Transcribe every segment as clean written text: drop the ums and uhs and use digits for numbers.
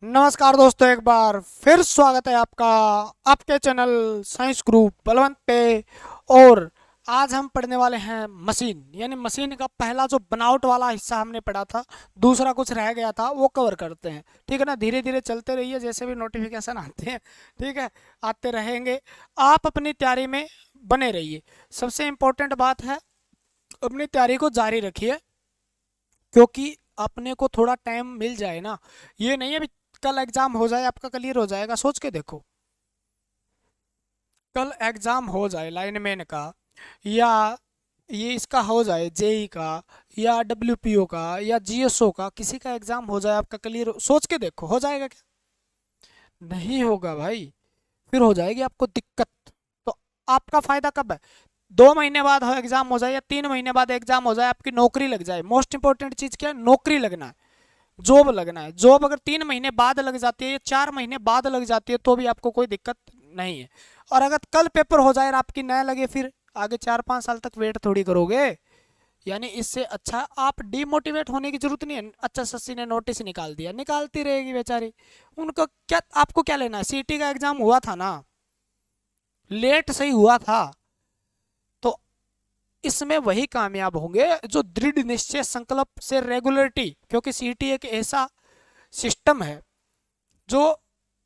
नमस्कार दोस्तों, एक बार फिर स्वागत है आपका आपके चैनल साइंस ग्रुप बलवंत पे। और आज हम पढ़ने वाले हैं मशीन, यानी मशीन का पहला जो बनावट वाला हिस्सा हमने पढ़ा था, दूसरा कुछ रह गया था वो कवर करते हैं। ठीक है ना, धीरे धीरे चलते रहिए, जैसे भी नोटिफिकेशन आते हैं, ठीक है, आते रहेंगे। आप अपनी तैयारी में बने रहिए। सबसे इम्पोर्टेंट बात है, अपनी तैयारी को जारी रखिए, क्योंकि अपने को थोड़ा टाइम मिल जाए ना। ये नहीं है कल एग्जाम हो जाए आपका क्लियर हो जाएगा, सोच के देखो। कल एग्जाम हो जाए लाइनमैन का, या ये इसका हो जाए जेई का, या डब्ल्यूपीओ का, या जीएसओ का, किसी का एग्जाम हो जाए आपका क्लियर, सोच के देखो हो जाएगा क्या? नहीं होगा भाई। फिर हो जाएगी आपको दिक्कत। तो आपका फायदा कब है? 2 महीने बाद हो एग्जाम हो जाए, या 3 महीने बाद एग्जाम हो जाए, आपकी नौकरी लग जाए। मोस्ट इंपॉर्टेंट चीज क्या है? नौकरी लगना है, जॉब लगना है। जॉब अगर 3 महीने बाद लग जाती है या 4 महीने बाद लग जाती है तो भी आपको कोई दिक्कत नहीं है। और अगर कल पेपर हो जाए और आपकी न लगे, फिर आगे 4-5 साल तक वेट थोड़ी करोगे। यानी इससे अच्छा आप डीमोटिवेट होने की जरूरत नहीं है। अच्छा, सस्सी ने नोटिस निकाल दिया, निकालती रहेगी बेचारी, उनको क्या, आपको क्या लेना है? सीटी का एग्जाम हुआ था ना, लेट सही हुआ था, तो इसमें वही कामयाब होंगे जो दृढ़ निश्चय संकल्प से रेगुलरिटी, क्योंकि सीटी एक ऐसा सिस्टम है जो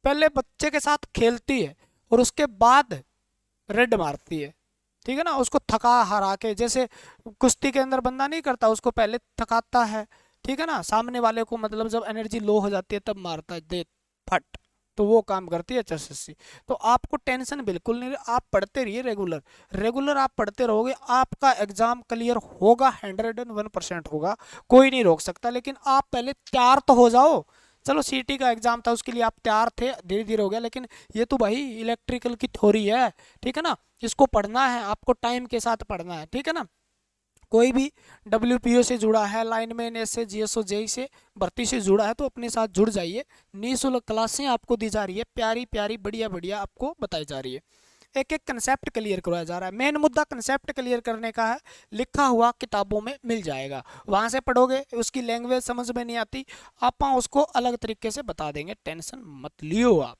पहले बच्चे के साथ खेलती है और उसके बाद रेड मारती है। ठीक है ना, उसको थका हरा के, जैसे कुश्ती के अंदर बंदा नहीं करता, उसको पहले थकाता है। ठीक है ना, सामने वाले को, मतलब जब एनर्जी लो हो जाती है तब मारता है, दे फट। तो वो काम करती है एचएसएससी। तो आपको टेंशन बिल्कुल नहीं, आप पढ़ते रहिए रेगुलर। रेगुलर आप पढ़ते रहोगे, आपका एग्जाम क्लियर होगा, 101% होगा, कोई नहीं रोक सकता। लेकिन आप पहले तैयार तो हो जाओ। चलो सीटी का एग्जाम था, उसके लिए आप तैयार थे, धीरे धीरे हो गया, लेकिन ये तो भाई इलेक्ट्रिकल की थ्योरी है। ठीक है ना, इसको पढ़ना है आपको, टाइम के साथ पढ़ना है। ठीक है ना, कोई भी डब्ल्यूपीओ से जुड़ा है, लाइनमैन, एस से, जीएसओ, जेई से, भर्ती से जुड़ा है, तो अपने साथ जुड़ जाइए। निःशुल्क क्लासें आपको दी जा रही है, प्यारी प्यारी बढ़िया बढ़िया आपको बताई जा रही है। एक एक कंसेप्ट क्लियर करवाया जा रहा है। मेन मुद्दा कंसेप्ट क्लियर करने का है, लिखा हुआ किताबों में मिल जाएगा, वहां से पढ़ोगे, उसकी लैंग्वेज समझ में नहीं आती, आप उसको अलग तरीके से बता देंगे, टेंशन मत लियो आप।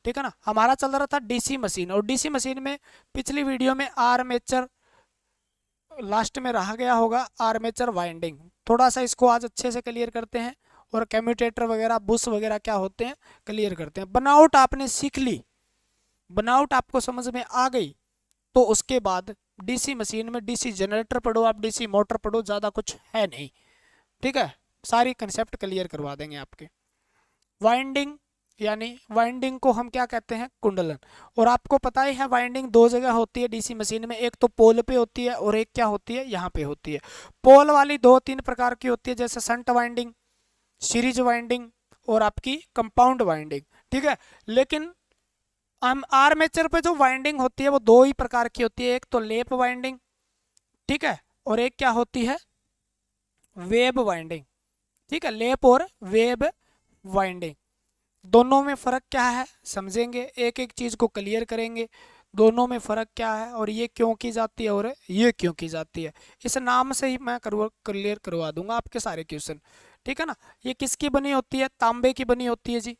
ठीक है ना, हमारा चल रहा था डीसी मशीन, और डीसी मशीन में पिछली वीडियो में आर्मेचर लास्ट में रहा गया होगा, आर्मेचर वाइंडिंग। थोड़ा सा इसको आज अच्छे से क्लियर करते हैं, और कम्यूटेटर वगैरह, बुश वगैरह क्या होते हैं क्लियर करते हैं। बनावट आपने सीख ली, बनावट आपको समझ में आ गई, तो उसके बाद डीसी मशीन में डीसी जनरेटर पढ़ो, आप डीसी मोटर पढ़ो, ज़्यादा कुछ है नहीं। ठीक है, सारी कंसेप्ट क्लियर करवा देंगे आपके। वाइंडिंग, यानी वाइंडिंग को हम क्या कहते हैं? कुंडलन। और आपको पता ही है वाइंडिंग दो जगह होती है डीसी मशीन में, एक तो पोल पे होती है और एक क्या होती है? यहाँ पे होती है। पोल वाली 2-3 प्रकार की होती है, जैसे संट वाइंडिंग, सीरीज वाइंडिंग, और आपकी कंपाउंड वाइंडिंग। ठीक है, लेकिन हम आर्मेचर पे जो वाइंडिंग होती है वो दो ही प्रकार की होती है, एक तो लेप वाइंडिंग, ठीक है, और एक क्या होती है? Web winding. ठीक है, लेप और वेब वाइंडिंग, दोनों में फ़र्क क्या है समझेंगे, एक एक चीज़ को क्लियर करेंगे, दोनों में फ़र्क क्या है, और ये क्यों की जाती है और ये क्यों की जाती है। इस नाम से ही मैं क्लियर करवा दूंगा आपके सारे क्वेश्चन। ठीक है ना, ये किसकी बनी होती है? तांबे की बनी होती है जी।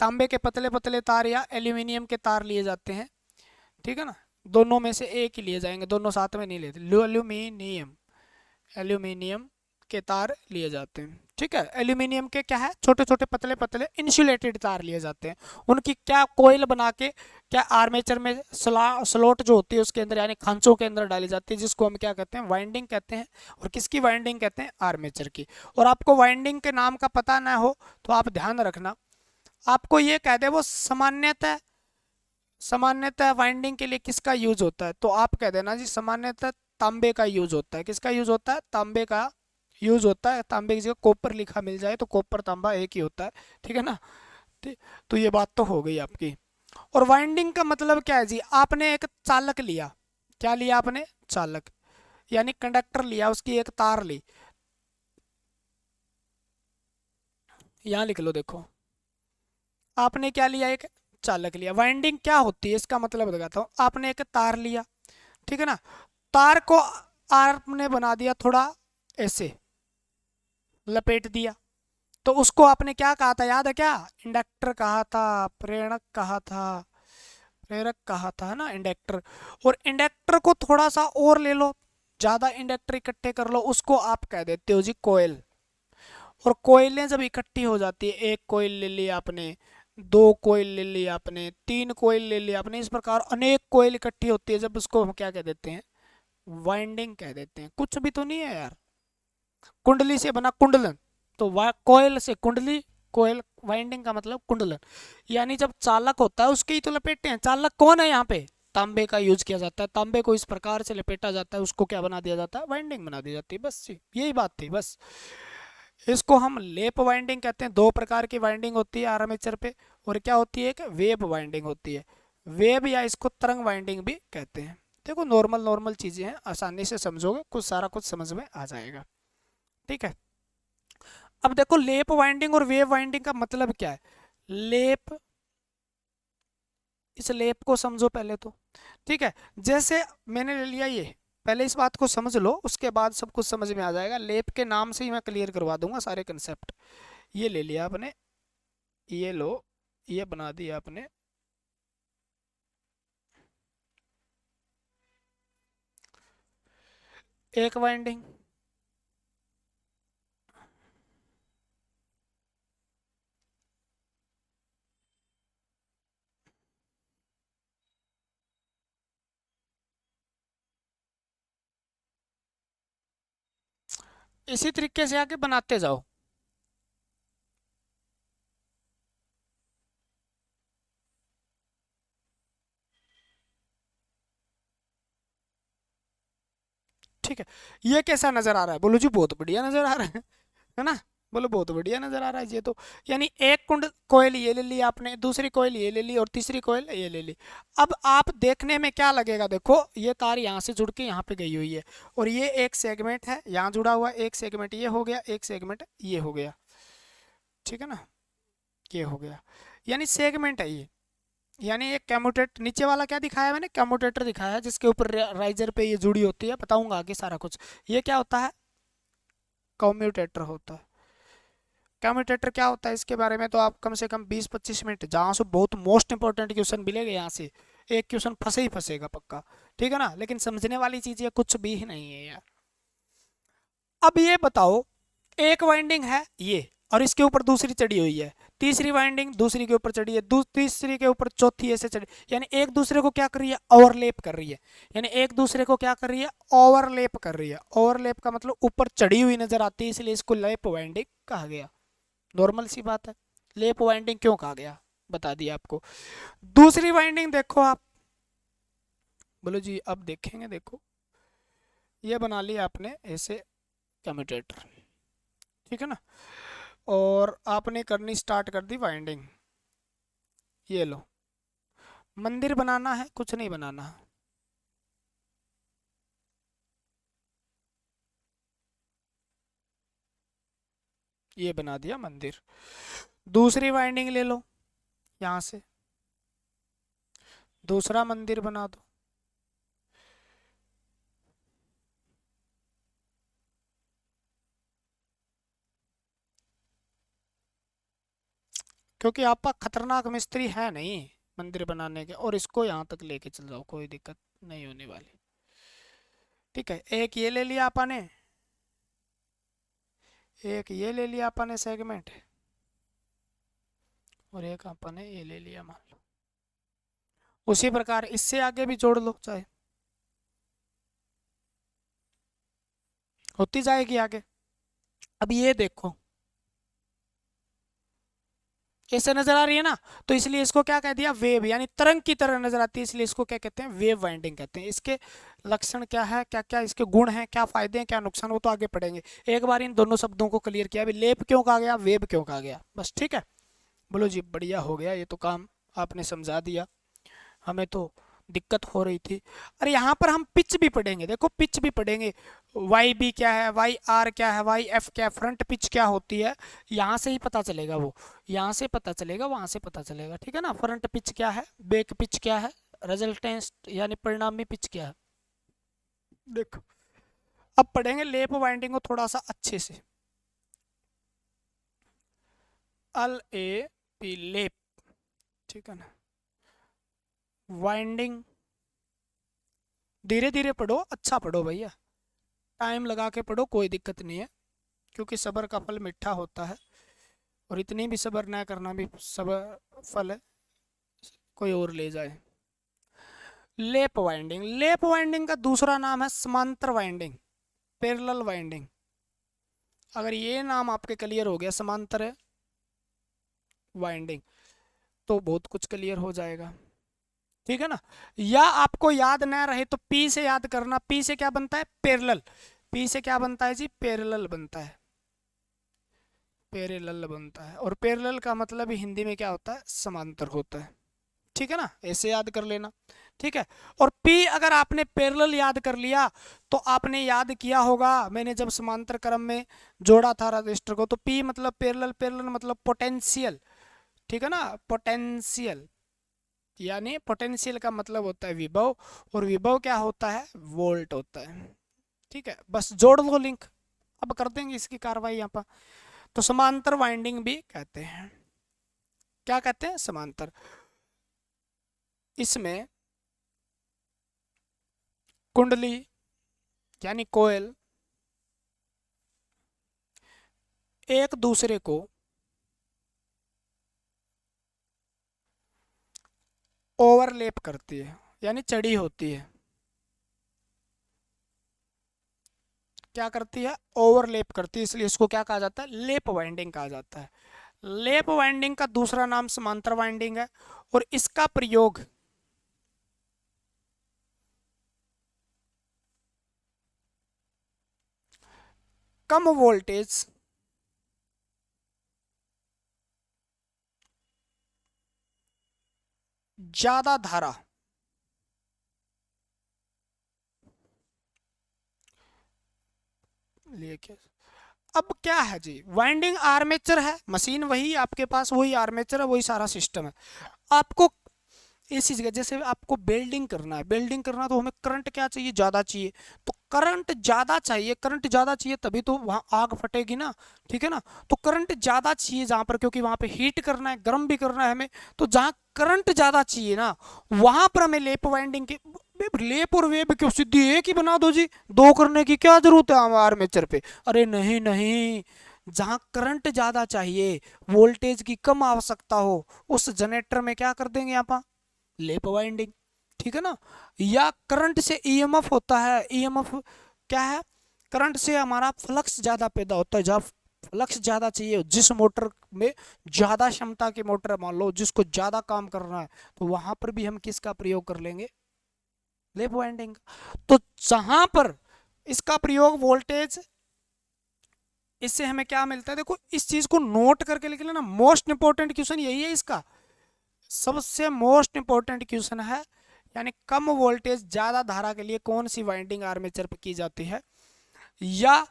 तांबे के पतले पतले तार या एल्यूमिनियम के तार लिए जाते हैं। ठीक है ना, दोनों में से एक ही लिए जाएंगे, दोनों साथ में नहीं लेते। एल्यूमिनियम, एल्यूमिनियम के तार लिए जाते हैं। ठीक है, एल्यूमिनियम के क्या है? छोटे छोटे पतले पतले इंसुलेटेड तार लिए जाते हैं। उनकी क्या कोयल बना के, क्या आर्मेचर में स्लॉट जो होती है उसके अंदर, यानी खांचों के अंदर डाली जाती है, जिसको हम क्या कहते हैं? वाइंडिंग कहते हैं। और किसकी वाइंडिंग कहते हैं? आर्मेचर की। और आपको वाइंडिंग के नाम का पता ना हो तो आप ध्यान रखना, आपको ये कह दे वो सामान्यतः, सामान्यतः वाइंडिंग के लिए किसका यूज होता है, तो आप कह देना जी सामान्यतः तांबे का यूज होता है। किसका यूज होता है? तांबे का यूज होता है। तांबे की जगह कॉपर लिखा मिल जाए तो कॉपर तांबा एक ही होता है। ठीक है ना, तो ये बात तो हो गई आपकी। और वाइंडिंग का मतलब क्या है जी? आपने एक चालक लिया, क्या लिया आपने? चालक, यानी कंडक्टर लिया, उसकी एक तार ली, यहाँ लिख लो, देखो आपने क्या लिया? एक चालक लिया। वाइंडिंग क्या होती है इसका मतलब बताता हूँ। आपने एक तार लिया, ठीक है ना, तार को आपने बना दिया थोड़ा ऐसे, लपेट दिया, तो उसको आपने क्या कहा था, याद है क्या? इंडक्टर कहा था, प्रेरक कहा था, प्रेरक कहा था ना, इंडक्टर। और इंडक्टर को थोड़ा सा और ले लो, ज्यादा इंडक्टर इकट्ठे कर लो, उसको आप कह देते हो जी कोयल। और कोयलें जब इकट्ठी हो जाती है, एक कोयल ले ली आपने, दो कोयल ले ली आपने, तीन कोयल ले ली आपने, इस प्रकार अनेक कोयल इकट्ठी होती है, जब उसको हम क्या कह देते हैं? वाइंडिंग कह देते हैं। कुछ भी तो नहीं है यार, कुंडली से बना कुंडलन, तो कोयल से कुंडली, कोयल, वाइंडिंग का मतलब कुंडलन। यानी जब चालक होता है उसके ही तो लपेटते हैं। चालक कौन है यहाँ पे? तांबे का यूज किया जाता है, तांबे को इस प्रकार से लपेटा जाता है, उसको क्या बना दिया जाता है? वाइंडिंग बना दी जाती है। बस यही बात थी बस। इसको हम लेप वाइंडिंग कहते हैं। दो प्रकार की वाइंडिंग होती है आर्मेचर पे, और क्या होती है? एक वेब वाइंडिंग होती है। वेब या इसको तरंग वाइंडिंग भी कहते हैं। देखो नॉर्मल नॉर्मल चीजें हैं, आसानी से समझोगे, कुछ सारा कुछ समझ में आ जाएगा। ठीक है। अब देखो लेप वाइंडिंग और वेव वाइंडिंग का मतलब क्या है। लेप, इस लेप को समझो पहले तो। ठीक है। जैसे मैंने ले लिया ये, पहले इस बात को समझ लो, उसके बाद सब कुछ समझ में आ जाएगा। लेप के नाम से ही मैं क्लियर करवा दूंगा सारे कंसेप्ट। ये ले लिया आपने, ये लो, ये बना दिया आपने, एक वाइंडिंग। इसी तरीके से आगे बनाते जाओ। ठीक है। ये कैसा नजर आ रहा है? बोलो जी बहुत बढ़िया नजर आ रहा है ना? बोलो बहुत बढ़िया नजर आ रहा है ये तो। यानी एक कुंड कोयल ये ले ली आपने, दूसरी कोयल ये ले ली, और तीसरी कोयल ये ले ली। अब आप देखने में क्या लगेगा, देखो ये तार यहाँ से जुड़ के यहाँ पे गई हुई है, और ये एक सेगमेंट है यहाँ जुड़ा हुआ, एक सेगमेंट ये हो गया, एक सेगमेंट ये हो गया। ठीक है ना? ये हो गया, यानी सेगमेंट है ये। यानी एक कम्यूटेटर, नीचे वाला क्या दिखाया मैंने? कम्यूटेटर दिखाया है, जिसके ऊपर राइजर पे ये जुड़ी होती है। बताऊंगा आगे सारा कुछ। ये क्या होता है? कम्यूटेटर होता है। कम्यूटेटर क्या होता है इसके बारे में तो आप कम से कम 20-25 मिनट, जहाँ से बहुत मोस्ट इंपॉर्टेंट क्वेश्चन मिलेगा, यहाँ से एक क्वेश्चन फंसे ही फंसेगा पक्का। ठीक है ना? लेकिन समझने वाली चीज ये कुछ भी नहीं है यार। अब ये बताओ, एक वाइंडिंग है ये, और इसके ऊपर दूसरी चढ़ी हुई है, तीसरी वाइंडिंग दूसरी के ऊपर चढ़ी है, तीसरी के ऊपर चौथी ऐसे चढ़ी, यानी एक दूसरे को क्या कर रही है? ओवरलेप कर रही है। यानी एक दूसरे को क्या कर रही है? ओवरलेप कर रही है। ओवरलेप का मतलब ऊपर चढ़ी हुई नजर आती है, इसलिए इसको लेप वाइंडिंग कहा गया। नॉर्मल सी बात है। लेप वाइंडिंग क्यों कहा गया बता दिया आपको। दूसरी वाइंडिंग देखो आप, बोलो जी अब देखेंगे। देखो ये बना लिया आपने ऐसे कम्यूटेटर, ठीक है ना? और आपने करनी स्टार्ट कर दी वाइंडिंग। ये लो, मंदिर बनाना है, कुछ नहीं बनाना है। ये बना दिया मंदिर। दूसरी वाइंडिंग ले लो यहाँ से, दूसरा मंदिर बना दो। क्योंकि आपका खतरनाक मिस्त्री है नहीं मंदिर बनाने के, और इसको यहाँ तक लेके चल जाओ, कोई दिक्कत नहीं होने वाली। ठीक है। एक ये ले लिया आपने, एक ये ले लिया आपने सेगमेंट, और एक आपने ये ले लिया मान लो। उसी प्रकार इससे आगे भी जोड़ लो चाहे, होती जाएगी आगे। अब ये देखो, ऐसे नजर आ रही है ना, तो इसलिए इसको क्या कह दिया? वेव, यानी तरंग की तरह नजर आती है, इसलिए इसको क्या कहते हैं? वेव वाइंडिंग कहते हैं। इसके लक्षण क्या है, क्या क्या इसके गुण हैं, क्या फायदे हैं, क्या नुकसान, वो तो आगे पढ़ेंगे। एक बार इन दोनों शब्दों को क्लियर किया, अभी लेप क्यों कहा गया, वेव क्यों कहा गया, बस। ठीक है। बोलो जी बढ़िया हो गया, ये तो काम आपने समझा दिया। हमें तो दिक्कत हो रही थी। अरे यहाँ पर हम पिच भी पढ़ेंगे, देखो पिच भी पढ़ेंगे। वाई बी क्या है, वाई आर क्या है, वाई एफ क्या है, फ्रंट पिच क्या होती है, यहाँ से ही पता चलेगा वो। यहाँ से पता चलेगा, वहाँ से पता चलेगा। ठीक है ना? फ्रंट पिच क्या है, बैक पिच क्या है, रिजल्टेंस यानी परिणामी पिच क्या है। देखो अब पढ़ेंगे लेप वाइंडिंग को थोड़ा सा अच्छे से। LAP लेप, ठीक है ना। वाइंडिंग, धीरे धीरे पढ़ो, अच्छा पढ़ो भैया, टाइम लगा के पढ़ो, कोई दिक्कत नहीं है, क्योंकि सब्र का फल मीठा होता है, और इतनी भी सब्र ना करना भी सब्र फल है, कोई और ले जाए। लेप वाइंडिंग, लेप वाइंडिंग का दूसरा नाम है समांतर वाइंडिंग, पैरेलल वाइंडिंग। अगर ये नाम आपके क्लियर हो गया, समांतर है वाइंडिंग, तो बहुत कुछ क्लियर हो जाएगा, ठीक है ना। या आपको याद ना रहे तो पी से याद करना, पी से क्या बनता है, पैरेलल, पी से क्या बनता है जी, पैरेलल बनता है, पैरेलल बनता है, और पैरेलल का मतलब ही हिंदी में क्या होता है, समांतर होता है, ठीक है ना, ऐसे याद कर लेना, ठीक है। और P अगर आपने पैरेलल याद कर लिया तो आपने याद किया होगा, मैंने जब समांतर क्रम में जोड़ा था रजिस्टर को, तो P मतलब पैरेलल, पैरेलल मतलब पोटेंशियल, ठीक है ना, पोटेंशियल, यानी पोटेंशियल का मतलब होता है विभव, और विभव क्या होता है, वोल्ट होता है, ठीक है। बस जोड़ लो लिंक, अब कर देंगे इसकी कार्रवाई यहाँ पर। तो समांतर वाइंडिंग भी कहते हैं, क्या कहते हैं, समांतर। इसमें कुंडली यानी कोयल एक दूसरे को ओवरलैप करती है, यानी चढ़ी होती है, क्या करती है, ओवरलैप करती है, इसलिए इसको क्या कहा जाता है, लेप वाइंडिंग कहा जाता है। लेप वाइंडिंग का दूसरा नाम समांतर वाइंडिंग है, और इसका प्रयोग कम वोल्टेज ज्यादा धारा, लेके, अब क्या है जी, वाइंडिंग आर्मेचर है, मशीन वही आपके पास, वही आर्मेचर है, वही सारा सिस्टम है। आपको इस चीज़ का, जैसे आपको बेल्डिंग करना है, बेल्डिंग करना तो हमें करंट क्या चाहिए, ज़्यादा चाहिए, तो करंट ज़्यादा चाहिए, करंट ज़्यादा चाहिए तभी तो वहाँ आग फटेगी ना, ठीक है ना। तो करंट ज़्यादा चाहिए जहाँ पर, क्योंकि वहाँ पे हीट करना है, गर्म भी करना है हमें, तो जहाँ करंट ज़्यादा चाहिए ना, वहाँ पर हमें लेप वाइंडिंग की, लेप और वेब क्यों, सीधी एक ही बना दो जी, दो करने की क्या जरूरत है आर्मेचर पे, अरे नहीं नहीं, जहाँ करंट ज़्यादा चाहिए, वोल्टेज की कम आवश्यकता हो, उस जनरेटर में क्या कर देंगे यहाँ पर, लेप वाइंडिंग, ठीक है ना। या करंट से ईएमएफ होता है, ईएमएफ क्या है, करंट से हमारा फ्लक्स ज्यादा पैदा होता है, जब फ्लक्स ज्यादा चाहिए, जिस मोटर में ज्यादा क्षमता की मोटर मान लो, जिसको ज्यादा काम करना है, तो वहां पर भी हम किसका प्रयोग कर लेंगे, लेप वाइंडिंग। तो जहां पर इसका प्रयोग वोल्टेज, इससे हमें क्या मिलता है, देखो इस चीज को नोट करके लिख लेना, मोस्ट इंपोर्टेंट क्वेश्चन यही है इसका, सबसे मोस्ट इंपॉर्टेंट क्वेश्चन है, यानी कम वोल्टेज ज्यादा धारा के लिए कौन सी वाइंडिंग आर्मेचर पे की जाती है, या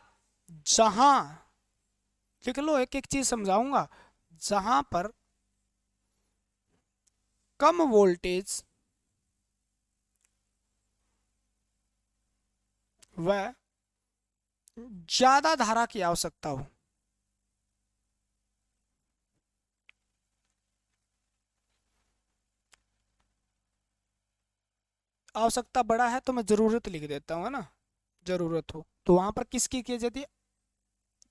जहां, लिख लो, एक एक चीज समझाऊंगा, जहां पर कम वोल्टेज व ज्यादा धारा की आवश्यकता हो, आवश्यकता बड़ा है तो मैं जरूरत लिख देता हूँ, है ना, जरूरत हो, तो वहां पर किसकी की जाती है,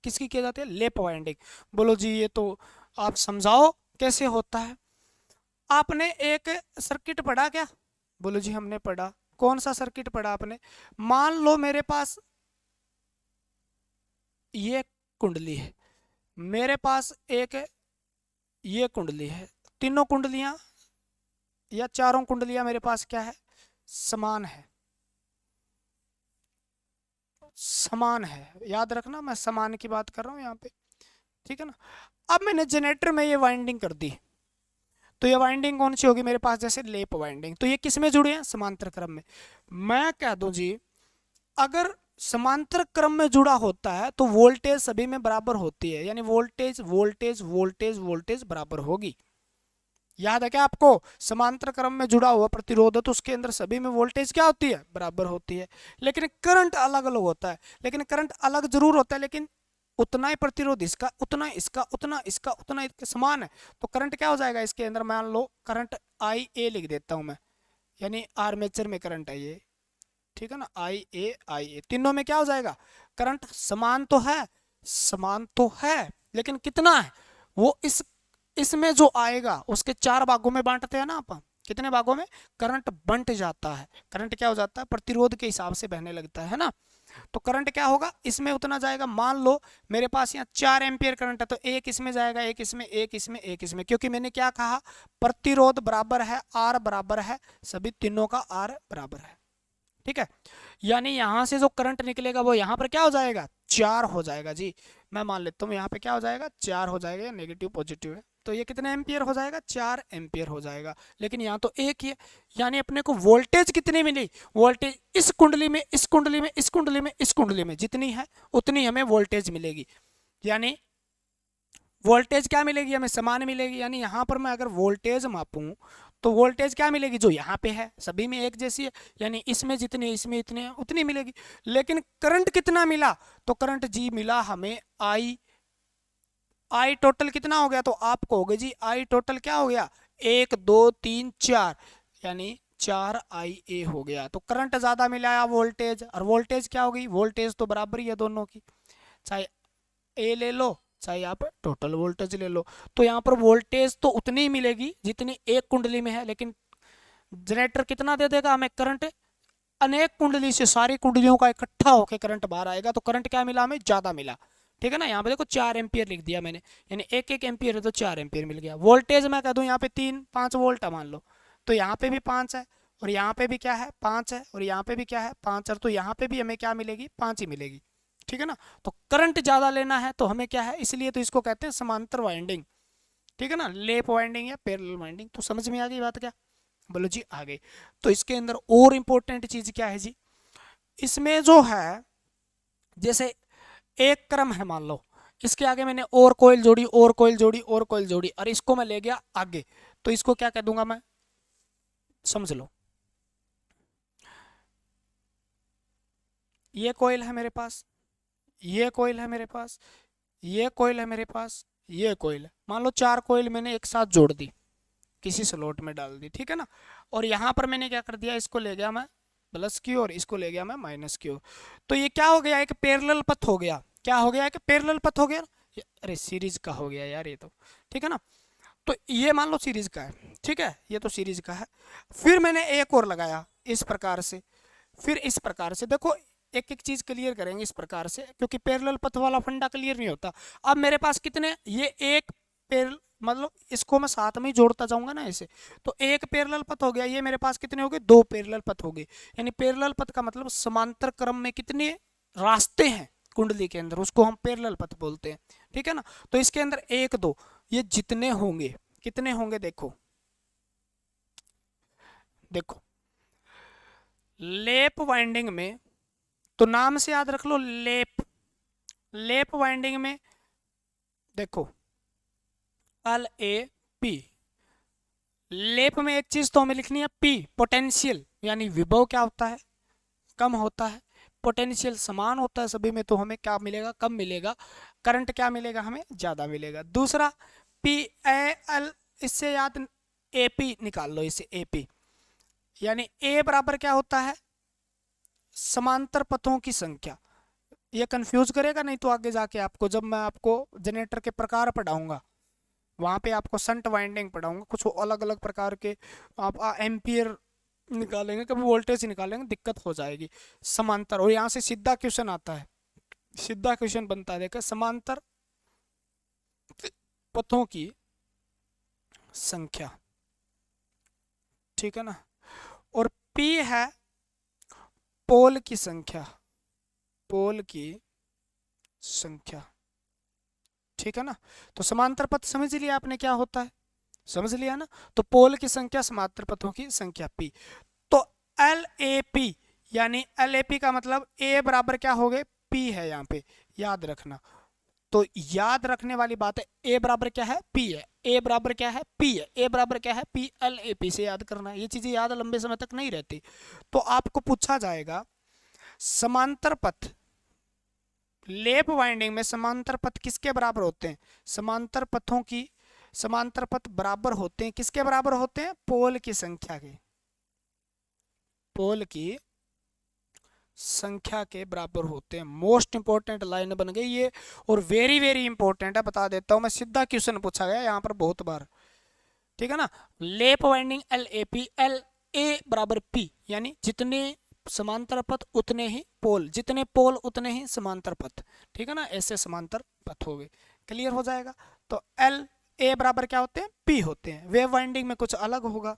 किसकी की जाती है, लेप वाइंडिंग। बोलो जी ये तो आप समझाओ कैसे होता है। आपने एक सर्किट पढ़ा क्या, बोलो जी हमने पढ़ा, कौन सा सर्किट पढ़ा आपने, मान लो मेरे पास ये कुंडली है, मेरे पास एक ये कुंडली है, तीनों कुंडलियां या चारों कुंडलियां मेरे पास क्या है, समान है, समान है, याद रखना मैं समान की बात कर रहा हूं यहाँ पे, ठीक है ना। अब मैंने जनरेटर में ये वाइंडिंग कर दी, तो ये वाइंडिंग कौन सी होगी मेरे पास, जैसे लेप वाइंडिंग, तो ये किस में जुड़े हैं, समांतर क्रम में। मैं कह दूं जी, अगर समांतर क्रम में जुड़ा होता है तो वोल्टेज सभी में बराबर होती है, यानी वोल्टेज वोल्टेज वोल्टेज वोल्टेज बराबर होगी। याद है क्या आपको, समांतर क्रम में जुड़ा हुआ प्रतिरोध है तो उसके अंदर सभी में वोल्टेज क्या होती है, बराबर होती है। लेकिन करंट अलग अलग होता है, लेकिन करंट अलग जरूर होता है, लेकिन उतना ही प्रतिरोध इसका, उतना इसका, उतना इसका, उतना इसके समान है, तो करंट क्या हो जाएगा इसके अंदर, मान लो करंट आई ए लिख देता हूं मैं, यानी आर्मेचर में करंट है ये, ठीक है ना, आई ए तीनों में क्या हो जाएगा, करंट समान तो है, समान तो है, लेकिन कितना है वो इसमें जो आएगा उसके 4 भागों में बांटते हैं ना अपन, कितने भागों में, करंट बंट जाता है, करंट क्या हो जाता है, प्रतिरोध के हिसाब से बहने लगता है ना, तो करंट क्या होगा इसमें उतना जाएगा। मान लो मेरे पास यहाँ 4 एम्पियर करंट है, तो एक इसमें जाएगा, एक इसमें, एक इसमें, एक इसमें, क्योंकि मैंने क्या कहा, प्रतिरोध बराबर है, आर बराबर है, सभी तीनों का आर बराबर है, ठीक है। यानी यहां से जो करंट निकलेगा वो यहाँ पर क्या हो जाएगा, 4 हो जाएगा जी। मैं मान लेता हूँ यहाँ पे क्या हो जाएगा, 4 हो जाएगा, नेगेटिव पॉजिटिव है, तो ये कितने एम्पियर हो जाएगा, 4 एम्पियर हो जाएगा, लेकिन यहाँ तो एक ही है। यानी अपने को वोल्टेज कितनी मिली, वोल्टेज इस कुंडली में, इस कुंडली में, इस कुंडली में, इस कुंडली में जितनी है उतनी हमें वोल्टेज मिलेगी, यानी वोल्टेज क्या मिलेगी हमें, समान मिलेगी। यानी यहाँ पर मैं अगर वोल्टेज मापूं तो वोल्टेज क्या मिलेगी, जो यहाँ पे है सभी में एक जैसी है, यानी इसमें जितनी, इसमें इतनी है, उतनी मिलेगी। लेकिन करंट कितना मिला, तो करंट जी मिला हमें आई, आई टोटल कितना हो गया, तो आप कहोगे जी आई टोटल क्या हो गया, 1 2 3 4, यानी 4 आई ए हो गया। तो करंट ज्यादा मिला या वोल्टेज, और वोल्टेज क्या होगी, वोल्टेज तो बराबर ही है दोनों की, चाहे ए ले लो चाहे आप टोटल वोल्टेज ले लो, तो यहाँ पर वोल्टेज तो उतनी ही मिलेगी जितनी एक कुंडली में है, लेकिन जनरेटर कितना दे देगा हमें करंट, अनेक कुंडली से, सारी कुंडलियों का इकट्ठा होकर करंट बाहर आएगा, तो करंट क्या मिला हमें, ज्यादा मिला, ठीक है ना। यहाँ पे देखो 4 एम्पियर लिख दिया मैंने, यानी एक एक एम्पियर है तो 4 एम्पियर मिल गया। वोल्टेज मैं कह दूं यहाँ पे 3 5 वोल्ट है मान लो, तो यहाँ पे भी 5 है, और यहाँ पे भी क्या है 5 है, और यहाँ पे भी क्या है 5 है, तो यहाँ पे भी हमें क्या मिलेगी, 5 ही मिलेगी, ठीक है ना। तो करंट ज्यादा लेना है तो हमें क्या है, इसलिए तो इसको कहते हैं समांतर वाइंडिंग, ठीक है ना, लेप वाइंडिंग या पैरेलल वाइंडिंग। तो समझ में आ गई बात क्या, बोलो जी आ गई। तो इसके अंदर और इंपॉर्टेंट चीज क्या है जी, इसमें जो है जैसे एक क्रम है मान लो, इसके आगे मैंने और कोयल जोड़ी, और कोयल जोड़ी, और कोयल जोड़ी, और इसको मैं ले गया आगे, तो इसको क्या कह दूंगा मैं, समझ लो, ये कोयल है मेरे पास, ये कोयल है मेरे पास, ये कोयल है मेरे पास, ये कोयल है, मान लो 4 कोयल मैंने एक साथ जोड़ दी, किसी स्लॉट में डाल दी, ठीक है ना। और यहाँ पर मैंने क्या कर दिया, इसको ले गया मैं प्लस की ओर, इसको ले गया मैं माइनस की ओर, तो ये क्या हो गया, एक पैरेलल पथ हो गया, क्या हो गया, एक पैरेलल पथ हो गया, अरे सीरीज का हो गया यार ये तो, ठीक है ना। तो ये मान लो सीरीज का है, ठीक है, ये तो सीरीज का है। फिर मैंने एक और लगाया इस प्रकार से, फिर इस प्रकार से, देखो एक एक चीज क्लियर करेंगे इस प्रकार से, क्योंकि पैरेलल पथ वाला फंडा क्लियर नहीं होता। अब मेरे पास कितने, ये एक पैरेलल, मतलब इसको मैं साथ में ही जोड़ता जाऊंगा ना ऐसे, तो एक पैरेलल पथ हो गया, ये मेरे पास कितने हो गए, 2 पैरेलल पथ हो गए। यानी पैरेलल पथ का मतलब समांतर क्रम में कितने रास्ते हैं कुंडली के अंदर, उसको हम पैरेलल पथ बोलते हैं, ठीक है ना। तो इसके अंदर 1 2 ये जितने होंगे, कितने होंगे, देखो देखो लेप वाइंडिंग में, तो नाम से याद रख लो लेप, लेप वाइंडिंग में देखो एल ए पी, लेप में एक चीज तो हमें लिखनी है पी, पोटेंशियल, यानी विभव क्या होता है, कम होता है, पोटेंशियल समान होता है सभी में, तो हमें क्या मिलेगा, कम मिलेगा, करंट क्या मिलेगा, हमें ज्यादा मिलेगा। दूसरा पी ए एल, इससे याद ए पी निकाल लो, इसे ए पी, यानी ए बराबर क्या होता है, समांतर पथों की संख्या। ये कंफ्यूज करेगा नहीं तो आगे जाके आपको, जब मैं आपको जनरेटर के प्रकार पढ़ाऊंगा वहां पे आपको संट वाइंडिंग पढ़ाऊंगा, कुछ अलग अलग प्रकार के, आप एम्पियर निकालेंगे, कभी वोल्टेज निकालेंगे, दिक्कत हो जाएगी। समांतर, और यहाँ से सीधा क्वेश्चन आता है, सीधा क्वेश्चन बनता है, देखो समांतर पथों की संख्या, ठीक है ना। और पी है पोल की संख्या, पोल की संख्या, ठीक है ना। तो समांतर पथ समझ लिया आपने क्या होता है, समझ लिया ना। तो पोल की संख्या, समांतर पथों की संख्या पी। तो एल ए पी, यानी एल ए पी का मतलब ए बराबर क्या हो गए, पी है यहाँ पे, याद रखना। तो याद रखने वाली बात है, ए बराबर क्या है, पी है, ए बराबर क्या है, पी है, ए बराबर क्या है, पी, एल ए पी से याद करना है। ये चीजें याद लंबे समय तक नहीं रहती। तो आपको पूछा जाएगा समांतर पथ, लेप वाइंडिंग में समांतर पथ किसके बराबर होते हैं? समांतर पथ बराबर होते हैं, किसके बराबर होते हैं? पोल की संख्या के, पोल की संख्या के बराबर होते हैं। मोस्ट इंपॉर्टेंट लाइन बन गई ये, और वेरी वेरी इंपॉर्टेंट है, बता देता हूं मैं, सीधा क्वेश्चन पूछा गया यहाँ पर बहुत बार, ठीक है ना। लेप winding L A P, L A बराबर पी, यानी जितने समांतर पथ उतने ही पोल, जितने पोल उतने ही समांतर पथ, ठीक है ना, ऐसे समांतर पथ हो गए। क्लियर हो जाएगा। तो एल ए बराबर क्या होते हैं? पी होते हैं। वेव वाइंडिंग में कुछ अलग होगा।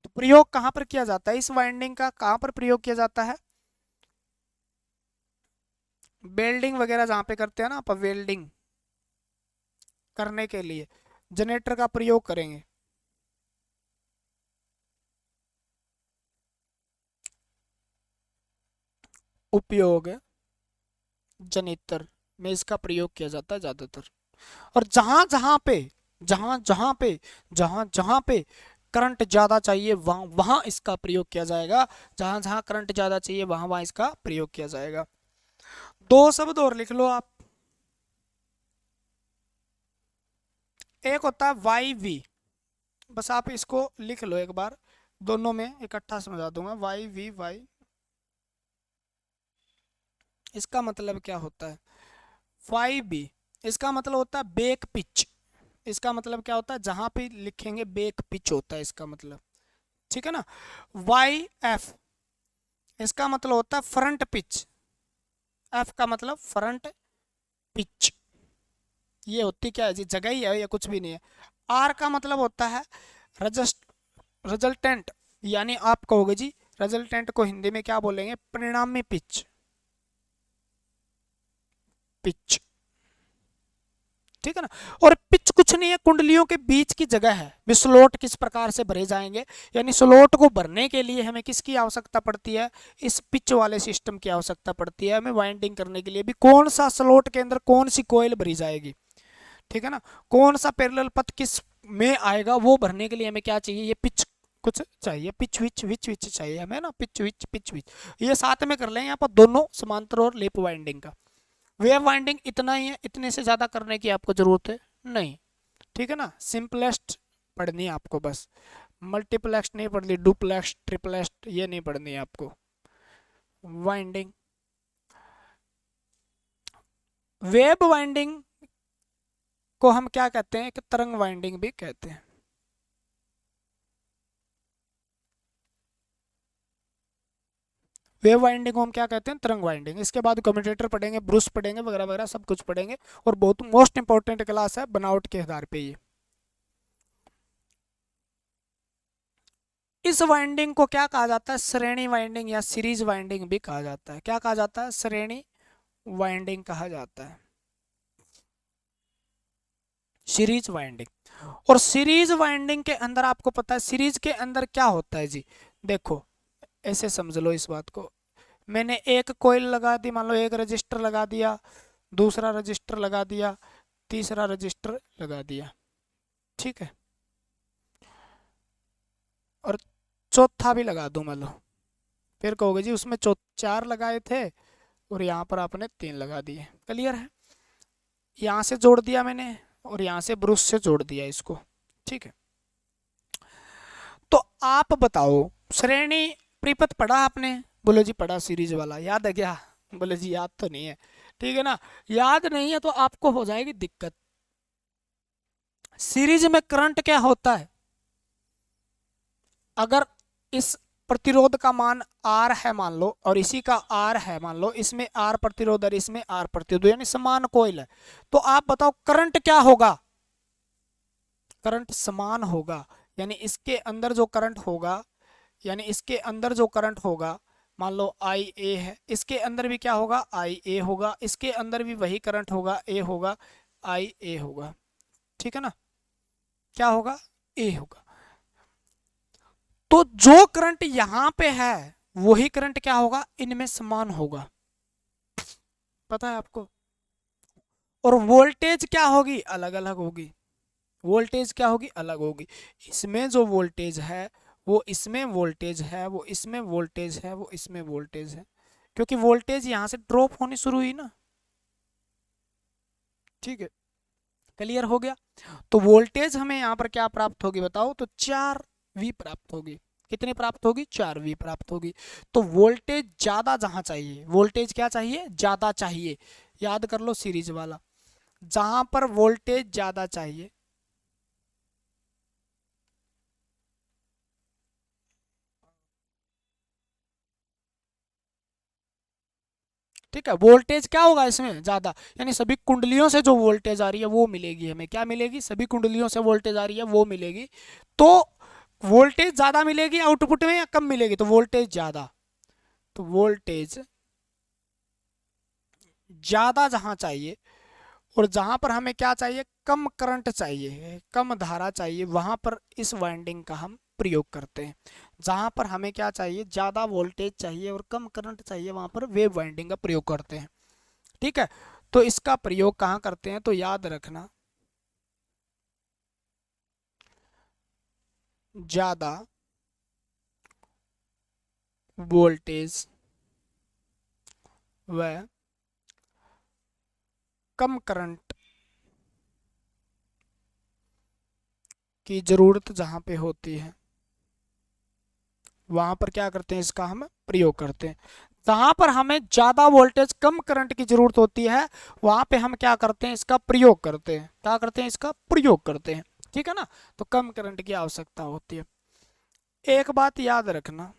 तो प्रयोग कहां पर किया जाता है इस वाइंडिंग का? कहां पर प्रयोग किया जाता है? वेल्डिंग वगैरह जहां पे करते हैं ना, आप वेल्डिंग करने के लिए जनरेटर का प्रयोग करेंगे। उपयोग जनरेटर में इसका प्रयोग किया जाता है ज्यादातर। और जहां जहां पे करंट ज्यादा चाहिए वहां वहां इसका प्रयोग किया जाएगा। जहां जहां करंट ज्यादा चाहिए वहां वहां इसका प्रयोग किया जाएगा। दो शब्द और लिख लो आप। एक होता है वाई वी, बस आप इसको लिख लो एक बार, दोनों में इकट्ठा समझा दूंगा। वाई वी, वाई, इसका मतलब क्या होता है? वाई बी, इसका मतलब होता है बेक पिच। इसका मतलब क्या होता है? जहां पे लिखेंगे बेक पिच होता है इसका मतलब, ठीक है ना। वाई एफ, इसका मतलब होता है फ्रंट पिच। एफ का मतलब फ्रंट पिच। ये होती क्या है जी? जगह ही है या कुछ भी नहीं है। आर का मतलब होता है रिजल्टेंट, यानी आप कहोगे जी रिजल्टेंट को हिंदी में क्या बोलेंगे? परिणामी पिच, पिच, ठीक है ना। और पिच कुछ नहीं है, कुंडलियों के बीच की जगह है। भी स्लॉट किस प्रकार से भरे जाएंगे, यानी स्लॉट को भरने के लिए हमें किसकी आवश्यकता पड़ती है? इस पिच वाले सिस्टम की आवश्यकता पड़ती है हमें वाइंडिंग करने के लिए। भी कौन सा स्लॉट के अंदर कौन सी कोयल भरी जाएगी, ठीक है ना, कौन सा पैरेलल पथ किस में आएगा, वो भरने के लिए हमें क्या चाहिए? ये पिच कुछ चाहिए, पिच विच विच विच चाहिए हमें ना, पिच विच। ये साथ में कर लें यहाँ पर दोनों समांतर और लेप वाइंडिंग का। वेव वाइंडिंग इतना ही है, इतने से ज्यादा करने की आपको जरूरत है नहीं, ठीक है ना। सिंपलेस्ट पढ़नी है आपको बस, मल्टीप्लेक्स नहीं पढ़नी, डुप्लेक्स ट्रिप्लेक्स ये नहीं पढ़नी है आपको। वाइंडिंग, वेब वाइंडिंग को हम क्या कहते हैं? एक तरंग वाइंडिंग भी कहते हैं। वेव वाइंडिंग को हम क्या कहते हैं? तरंग वाइंडिंग। इसके बाद कम्यूटेटर पढ़ेंगे, ब्रूस पढ़ेंगे, वगैरह वगैरह सब कुछ पढ़ेंगे। और बहुत मोस्ट इंपॉर्टेंट क्लास है बनावट के आधार पे ये। इस वाइंडिंग को क्या कहा जाता है? श्रेणी वाइंडिंग या सीरीज वाइंडिंग भी कहा जाता है। क्या कहा जाता है? श्रेणी वाइंडिंग कहा जाता है, सीरीज वाइंडिंग। और सीरीज वाइंडिंग के अंदर आपको पता है सीरीज के अंदर क्या होता है जी? देखो ऐसे समझ लो इस बात को, मैंने एक कोयल लगा दी, मान लो एक रजिस्टर लगा दिया, दूसरा रजिस्टर लगा दिया, तीसरा रजिस्टर लगा दिया, ठीक है, और चौथा भी लगा दूं मान लो। फिर कहोगे जी उसमें चार लगाए थे और यहाँ पर आपने तीन लगा दिए। क्लियर है? यहाँ से जोड़ दिया मैंने और यहाँ से ब्रूस से जोड़ दिया इसको, ठीक है। तो आप बताओ, श्रेणी प्रीपथ पढ़ा आपने? बोलो जी पढ़ा। सीरीज वाला याद है क्या? बोले जी याद तो नहीं है, ठीक है ना। याद नहीं है तो आपको हो जाएगी दिक्कत। सीरीज में करंट क्या होता है? अगर इस प्रतिरोध का मान R है मान लो, और इसी का R है मान लो, इसमें R प्रतिरोध और इसमें R प्रतिरोध, यानी समान कोइल है, तो आप बताओ करंट क्या होगा? करंट समान होगा। यानी इसके अंदर जो करंट होगा, यानी इसके अंदर जो करंट होगा, मान लो आई ए है, इसके अंदर भी क्या होगा? आई ए होगा, इसके अंदर भी वही करंट होगा, ए होगा, आई ए होगा, ठीक है ना। क्या होगा? ए होगा। तो जो करंट यहां पे है वही करंट क्या होगा? इनमें समान होगा, पता है आपको। और वोल्टेज क्या होगी? अलग अलग होगी। वोल्टेज क्या होगी? अलग होगी। इसमें जो वोल्टेज है वो इसमें वोल्टेज है, वो इसमें वोल्टेज है, वो इसमें वोल्टेज है, क्योंकि वोल्टेज यहाँ से ड्रॉप होनी शुरू हुई ना। ठीक है, क्लियर हो गया। तो वोल्टेज हमें यहाँ पर क्या प्राप्त होगी बताओ, तो 4V प्राप्त होगी। कितनी प्राप्त होगी, 4V प्राप्त होगी। तो वोल्टेज ज्यादा जहां चाहिए, वोल्टेज क्या चाहिए, ज्यादा चाहिए। याद कर लो सीरीज वाला, जहां पर वोल्टेज ज्यादा चाहिए, ठीक है, वोल्टेज क्या होगा इसमें ज्यादा, यानी सभी कुंडलियों से जो वोल्टेज आ रही है वो मिलेगी हमें। क्या मिलेगी, सभी कुंडलियों से वोल्टेज आ रही है वो मिलेगी। तो वोल्टेज ज्यादा मिलेगी आउटपुट में या कम मिलेगी, तो वोल्टेज ज्यादा। तो वोल्टेज ज्यादा जहां चाहिए, और जहां पर हमें क्या चाहिए, कम करंट चाहिए, कम धारा चाहिए, वहां पर इस वाइंडिंग का हम प्रयोग करते हैं। जहां पर हमें क्या चाहिए, ज्यादा वोल्टेज चाहिए और कम करंट चाहिए, वहां पर वेव वाइंडिंग का प्रयोग करते हैं। ठीक है, तो इसका प्रयोग कहाँ करते हैं, तो याद रखना, ज्यादा वोल्टेज व कम करंट की जरूरत जहां पे होती है, वहां पर क्या करते हैं, इसका हम प्रयोग करते हैं। जहां पर हमें ज्यादा वोल्टेज कम करंट की जरूरत होती है, वहां पे हम क्या करते हैं, इसका प्रयोग करते हैं। क्या करते हैं, इसका प्रयोग करते हैं। ठीक है ना, तो कम करंट की आवश्यकता होती है। एक बात याद रखना,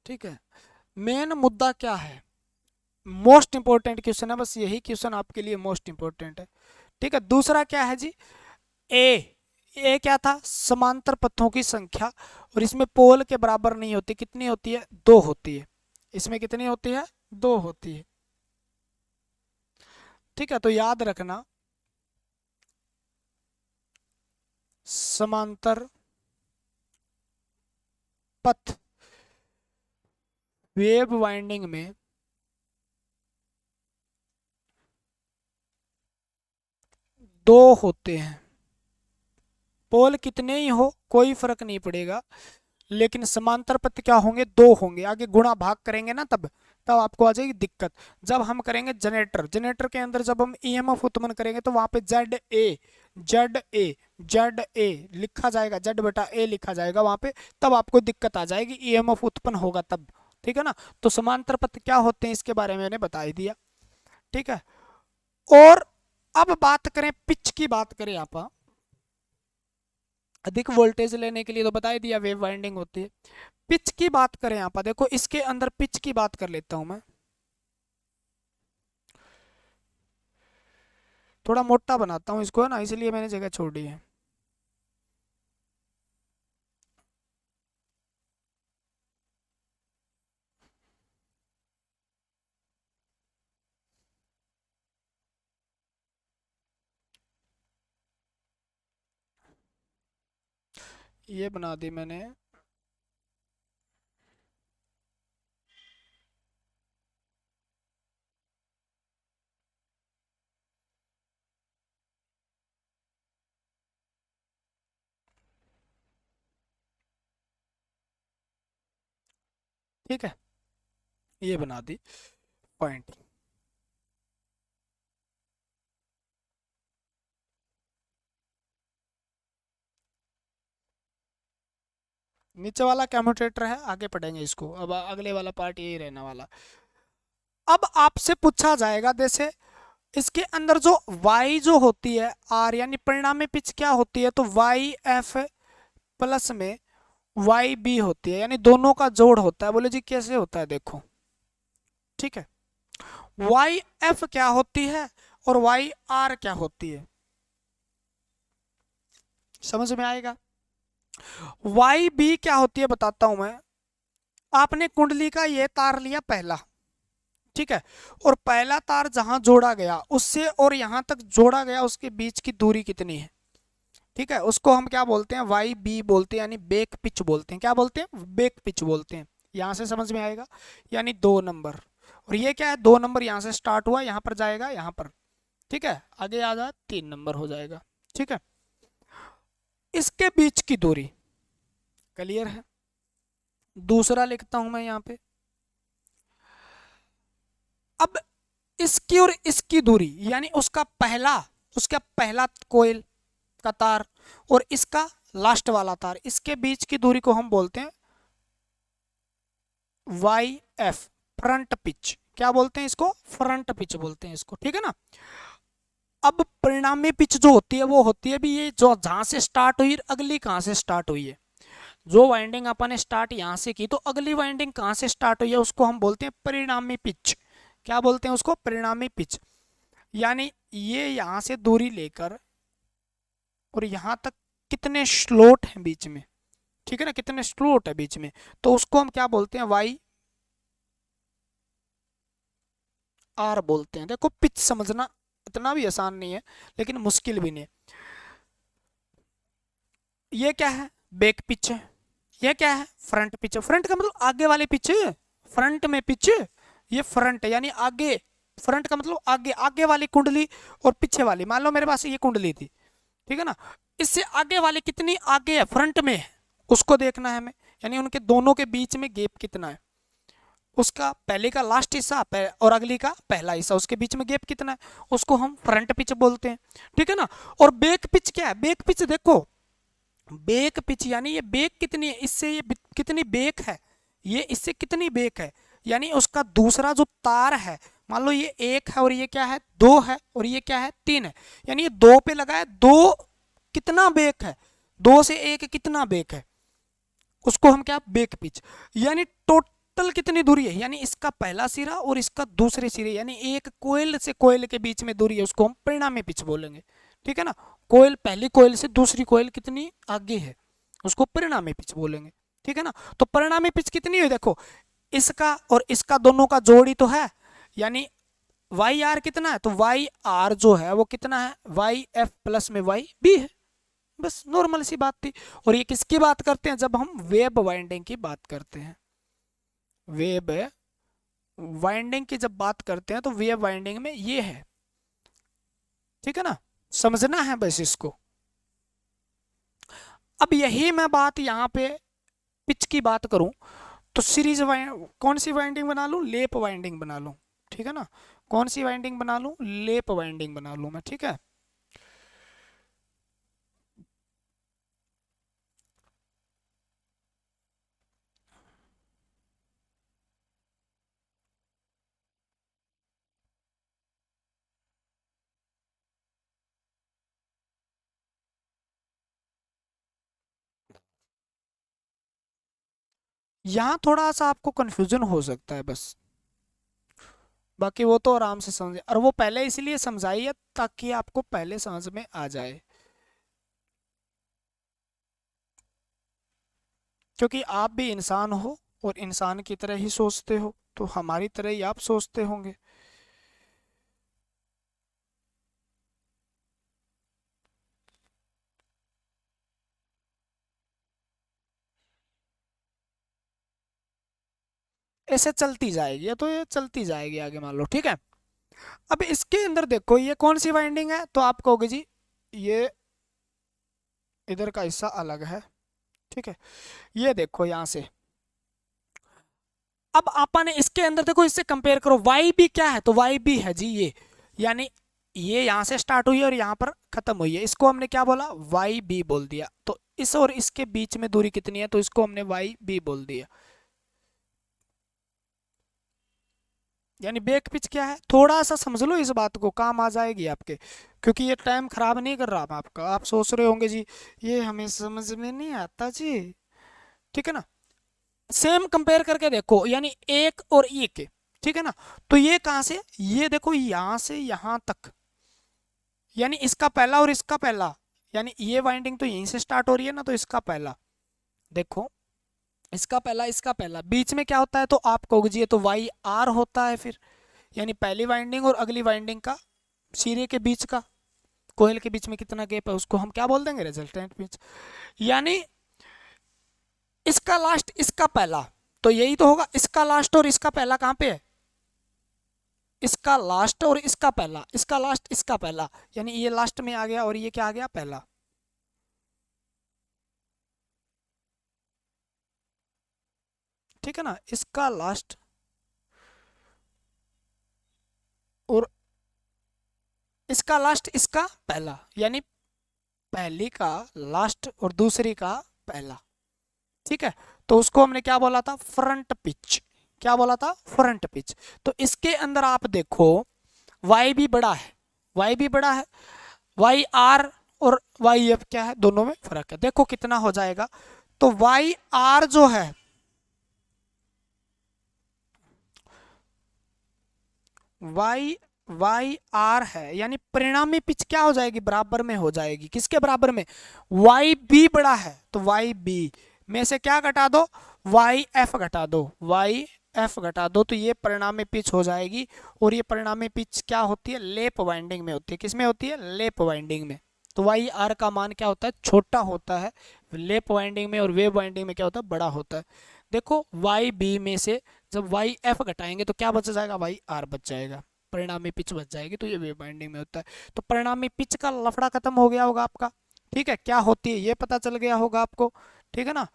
ठीक है, मेन मुद्दा क्या है, मोस्ट इंपॉर्टेंट क्वेश्चन है, बस यही क्वेश्चन आपके लिए मोस्ट इंपॉर्टेंट है। ठीक है, दूसरा क्या है जी, ए, ए क्या था, समांतर पथों की संख्या, और इसमें पोल के बराबर नहीं होती, कितनी होती है, 2 होती है। इसमें कितनी होती है, 2 होती है। ठीक है, तो याद रखना, समांतर पथ वेव वाइंडिंग में 2 होते हैं। पोल कितने ही हो कोई फर्क नहीं पड़ेगा, लेकिन समांतर पथ क्या होंगे, 2 होंगे। आगे गुणा भाग करेंगे ना, तब तब आपको आ जाएगी दिक्कत। जब हम करेंगे जनरेटर, जनरेटर के अंदर जब हम ईएमएफ उत्पन्न करेंगे, तो वहां पे जेड ए लिखा जाएगा, जेड बटा ए लिखा जाएगा वहां पे, तब आपको दिक्कत आ जाएगी, ईएमएफ उत्पन्न होगा तब। ठीक है ना, तो समांतर पथ क्या होते हैं इसके बारे में मैंने बता ही दिया। ठीक है, और अब बात करें पिच की, बात करें आप, अधिक वोल्टेज लेने के लिए तो बता ही दिया वेव वाइंडिंग होती है। पिच की बात करें यहाँ पर, देखो इसके अंदर पिच की बात कर लेता हूं मैं, थोड़ा मोटा बनाता हूँ इसको, है ना, इसलिए मैंने जगह छोड़ी है। ये बना दी मैंने। ठीक है, ये बना दी पॉइंट। नीचे वाला कम्यूटेटर है, आगे पढ़ेंगे इसको, अब अगले वाला पार्ट यही रहने वाला। अब आपसे पूछा जाएगा, जैसे इसके अंदर जो y जो होती है r, यानी परिणामी पिच क्या होती है, तो वाई एफ प्लस में वाई बी होती है, यानी दोनों का जोड़ होता है। बोले जी कैसे होता है, देखो, ठीक है, वाई एफ क्या होती है और वाई आर क्या होती है, समझ में आएगा। वाई बी क्या होती है बताता हूं मैं। आपने कुंडली का ये तार लिया पहला, ठीक है, और पहला तार जहां जोड़ा गया उससे और यहां तक जोड़ा गया, उसके बीच की दूरी कितनी है, ठीक है, उसको हम क्या बोलते हैं, वाई बी बोलते हैं, यानी बेक पिच बोलते हैं। क्या बोलते हैं, बेक पिच बोलते हैं। यहां से समझ में आएगा, यानी 2 नंबर, और ये क्या है, 2 नंबर यहां से स्टार्ट हुआ, यहां पर जाएगा यहां पर, ठीक है, आगे आ जाए 3 नंबर हो जाएगा। ठीक है, इसके बीच की दूरी क्लियर है। दूसरा लिखता हूं मैं यहाँ पे, इसकी और इसकी दूरी यानी उसका पहला कोयल का तार और इसका लास्ट वाला तार, इसके बीच की दूरी को हम बोलते हैं वाई एफ, फ्रंट पिच। क्या बोलते हैं इसको? फ्रंट पिच बोलते हैं इसको, ठीक है ना। अब परिणामी पिच जो होती है वो होती है भी ये जो जहां से स्टार्ट हुई, अगली कहां से स्टार्ट हुई है। जो वाइंडिंग अपन ने स्टार्ट यहां से की तो अगली वाइंडिंग कहां से स्टार्ट हुई है उसको हम बोलते हैं परिणामी पिच। क्या बोलते हैं उसको? परिणामी पिच। यानी ये यहां से दूरी लेकर और यहां तक कितने स्लोट हैं बीच में, ठीक है ना, कितने स्लोट है बीच में, तो उसको हम क्या बोलते हैं? वाई आर बोलते हैं। देखो पिच समझना इतना भी आसान नहीं है लेकिन मुश्किल भी नहीं है। ये क्या है? बैक पिच है। ये क्या है? फ्रंट पिच है। फ्रंट का मतलब आगे वाले पिच, फ्रंट में पिच, ये फ्रंट है यानी आगे। फ्रंट का मतलब आगे, आगे वाली कुंडली और पीछे वाली। मान लो मेरे पास ये कुंडली थी, ठीक है ना, इससे आगे वाली कितनी आगे है, फ्रंट में है, उसको देखना है हमें। यानी उनके दोनों के बीच में गैप कितना है, उसका पहले का लास्ट हिस्सा और अगली का पहला हिस्सा, उसके बीच में गैप कितना है, उसको हम फ्रंट पिच बोलते हैं, ठीक है ना। और बैक पिच क्या है? बैक पिच देखो, बैक पिच यानी ये बैक कितनी है, इससे ये कितनी बैक है, ये इससे कितनी बैक है, यानी उसका दूसरा जो तार है, मान लो ये एक है और ये क्या है? दो है, और ये क्या है? तीन है। यानी ये दो पे लगा है, दो कितना बैक है, दो से एक कितना बैक है, उसको हम क्या? Back pitch. यानी टोटल कितनी दूरी है, यानी इसका पहला सिरा और इसका दूसरे सिरे, यानी एक कोयल से कोयल के बीच में दूरी है, उसको हम परिणामी पिच बोलेंगे, ठीक है ना। कोयल पहली कोयल से दूसरी कोयल कितनी आगे है, उसको परिणामी पिच बोलेंगे, ठीक है ना। तो परिणामी पिच कितनी हुई देखो, इसका और इसका दोनों का जोड़ी तो है, यानी वाई आर कितना है, तो वाई आर जो है वो कितना है? वाई एफ प्लस में वाई बी है। बस नॉर्मल सी बात थी। और ये किसकी बात करते हैं? जब हम वेब वाइंडिंग की बात करते हैं, वेब वाइंडिंग की जब बात करते हैं तो वेब वाइंडिंग में ये है, ठीक है ना, समझना है बस इसको। अब यही मैं बात यहाँ पे पिच की बात करूं तो सीरीज कौन सी वाइंडिंग बना लूं? लेप वाइंडिंग बना लूं, ठीक है ना। कौन सी वाइंडिंग बना लूं? लेप वाइंडिंग बना लूं मैं, ठीक है। यहाँ थोड़ा सा आपको कंफ्यूजन हो सकता है बस, बाकी वो तो आराम से समझे, और वो पहले इसलिए समझाई है ताकि आपको पहले समझ में आ जाए, क्योंकि आप भी इंसान हो और इंसान की तरह ही सोचते हो, तो हमारी तरह ही आप सोचते होंगे। ऐसे चलती जाएगी, ये तो ये चलती जाएगी आगे, मान लो, ठीक है। अब इसके अंदर देखो ये कौन सी वाइंडिंग है, तो आप कहोगे जी ये इधर का हिस्सा अलग है, ठीक है। ये देखो यहाँ से, अब आपने इसके अंदर देखो, इससे कंपेयर करो, वाई बी क्या है, तो वाई बी है जी ये, यानी ये यहाँ से स्टार्ट हुई है और यहाँ पर खत्म हुई है, इसको हमने क्या बोला? वाई बी बोल दिया। तो इस और इसके बीच में दूरी कितनी है, तो इसको हमने वाई बी बोल दिया। यानी बैक पिच क्या है, थोड़ा सा समझ लो इस बात को, काम आ जाएगी आपके, क्योंकि ये टाइम खराब नहीं कर रहा मैं आपका। आप सोच रहे होंगे जी ये हमें समझ में नहीं आता जी, ठीक है ना। सेम कंपेयर करके देखो, यानी एक और एक, ठीक है ना। तो ये कहां से, ये देखो यहां से यहां तक, यानी इसका पहला और इसका पहला, यानी ये वाइंडिंग तो यहीं से स्टार्ट हो रही है ना, तो इसका पहला देखो, इसका पहला इसका पहला, बीच में क्या होता है, तो आप कहोगे जी ये तो वाई आर होता है फिर, यानी पहली वाइंडिंग और अगली वाइंडिंग का सिरे के बीच का, कोयल के बीच में कितना गैप है, उसको हम क्या बोल देंगे? Resultant pitch. यानी इसका लास्ट इसका पहला, तो यही तो होगा, इसका लास्ट और इसका पहला कहाँ पे है? इसका लास्ट और इसका पहला, इसका लास्ट इसका पहला, यानी ये लास्ट में आ गया और ये क्या आ गया? पहला, ठीक है ना। इसका लास्ट और इसका लास्ट इसका पहला, यानी पहली का लास्ट और दूसरी का पहला। ठीक है, तो उसको हमने क्या बोला था, फ्रंट पिच। क्या बोला था, फ्रंट पिच। तो इसके अंदर आप देखो y भी बड़ा है, y भी बड़ा है, वाई आर और वाई एफ क्या है, दोनों में फर्क है। देखो कितना हो जाएगा, तो वाई आर जो है, वाई वाई आर है, यानी परिणामी पिच क्या हो जाएगी, बराबर में हो जाएगी। किसके बराबर में, वाई बी बड़ा है, तो वाई बी में से क्या घटा दो, वाई एफ घटा दो, वाई एफ घटा दो, तो ये परिणामी पिच हो जाएगी। और ये परिणामी पिच क्या होती है, लेप वाइंडिंग में होती है। किसमें होती है, लेप वाइंडिंग में। तो वाई आर का मान क्या होता है, छोटा होता है लेप वाइंडिंग में, और वेव वाइंडिंग में क्या होता है, बड़ा होता है। देखो वाई बी में से जब वाई एफ घटाएंगे तो क्या बच जाएगा, वाई आर बच जाएगा, परिणामी पिच बच जाएगी। तो ये वेव बाइंडिंग में होता है। तो परिणामी पिच का लफड़ा खत्म हो गया होगा आपका। ठीक है, क्या होती है ये पता चल गया होगा आपको। ठीक है ना,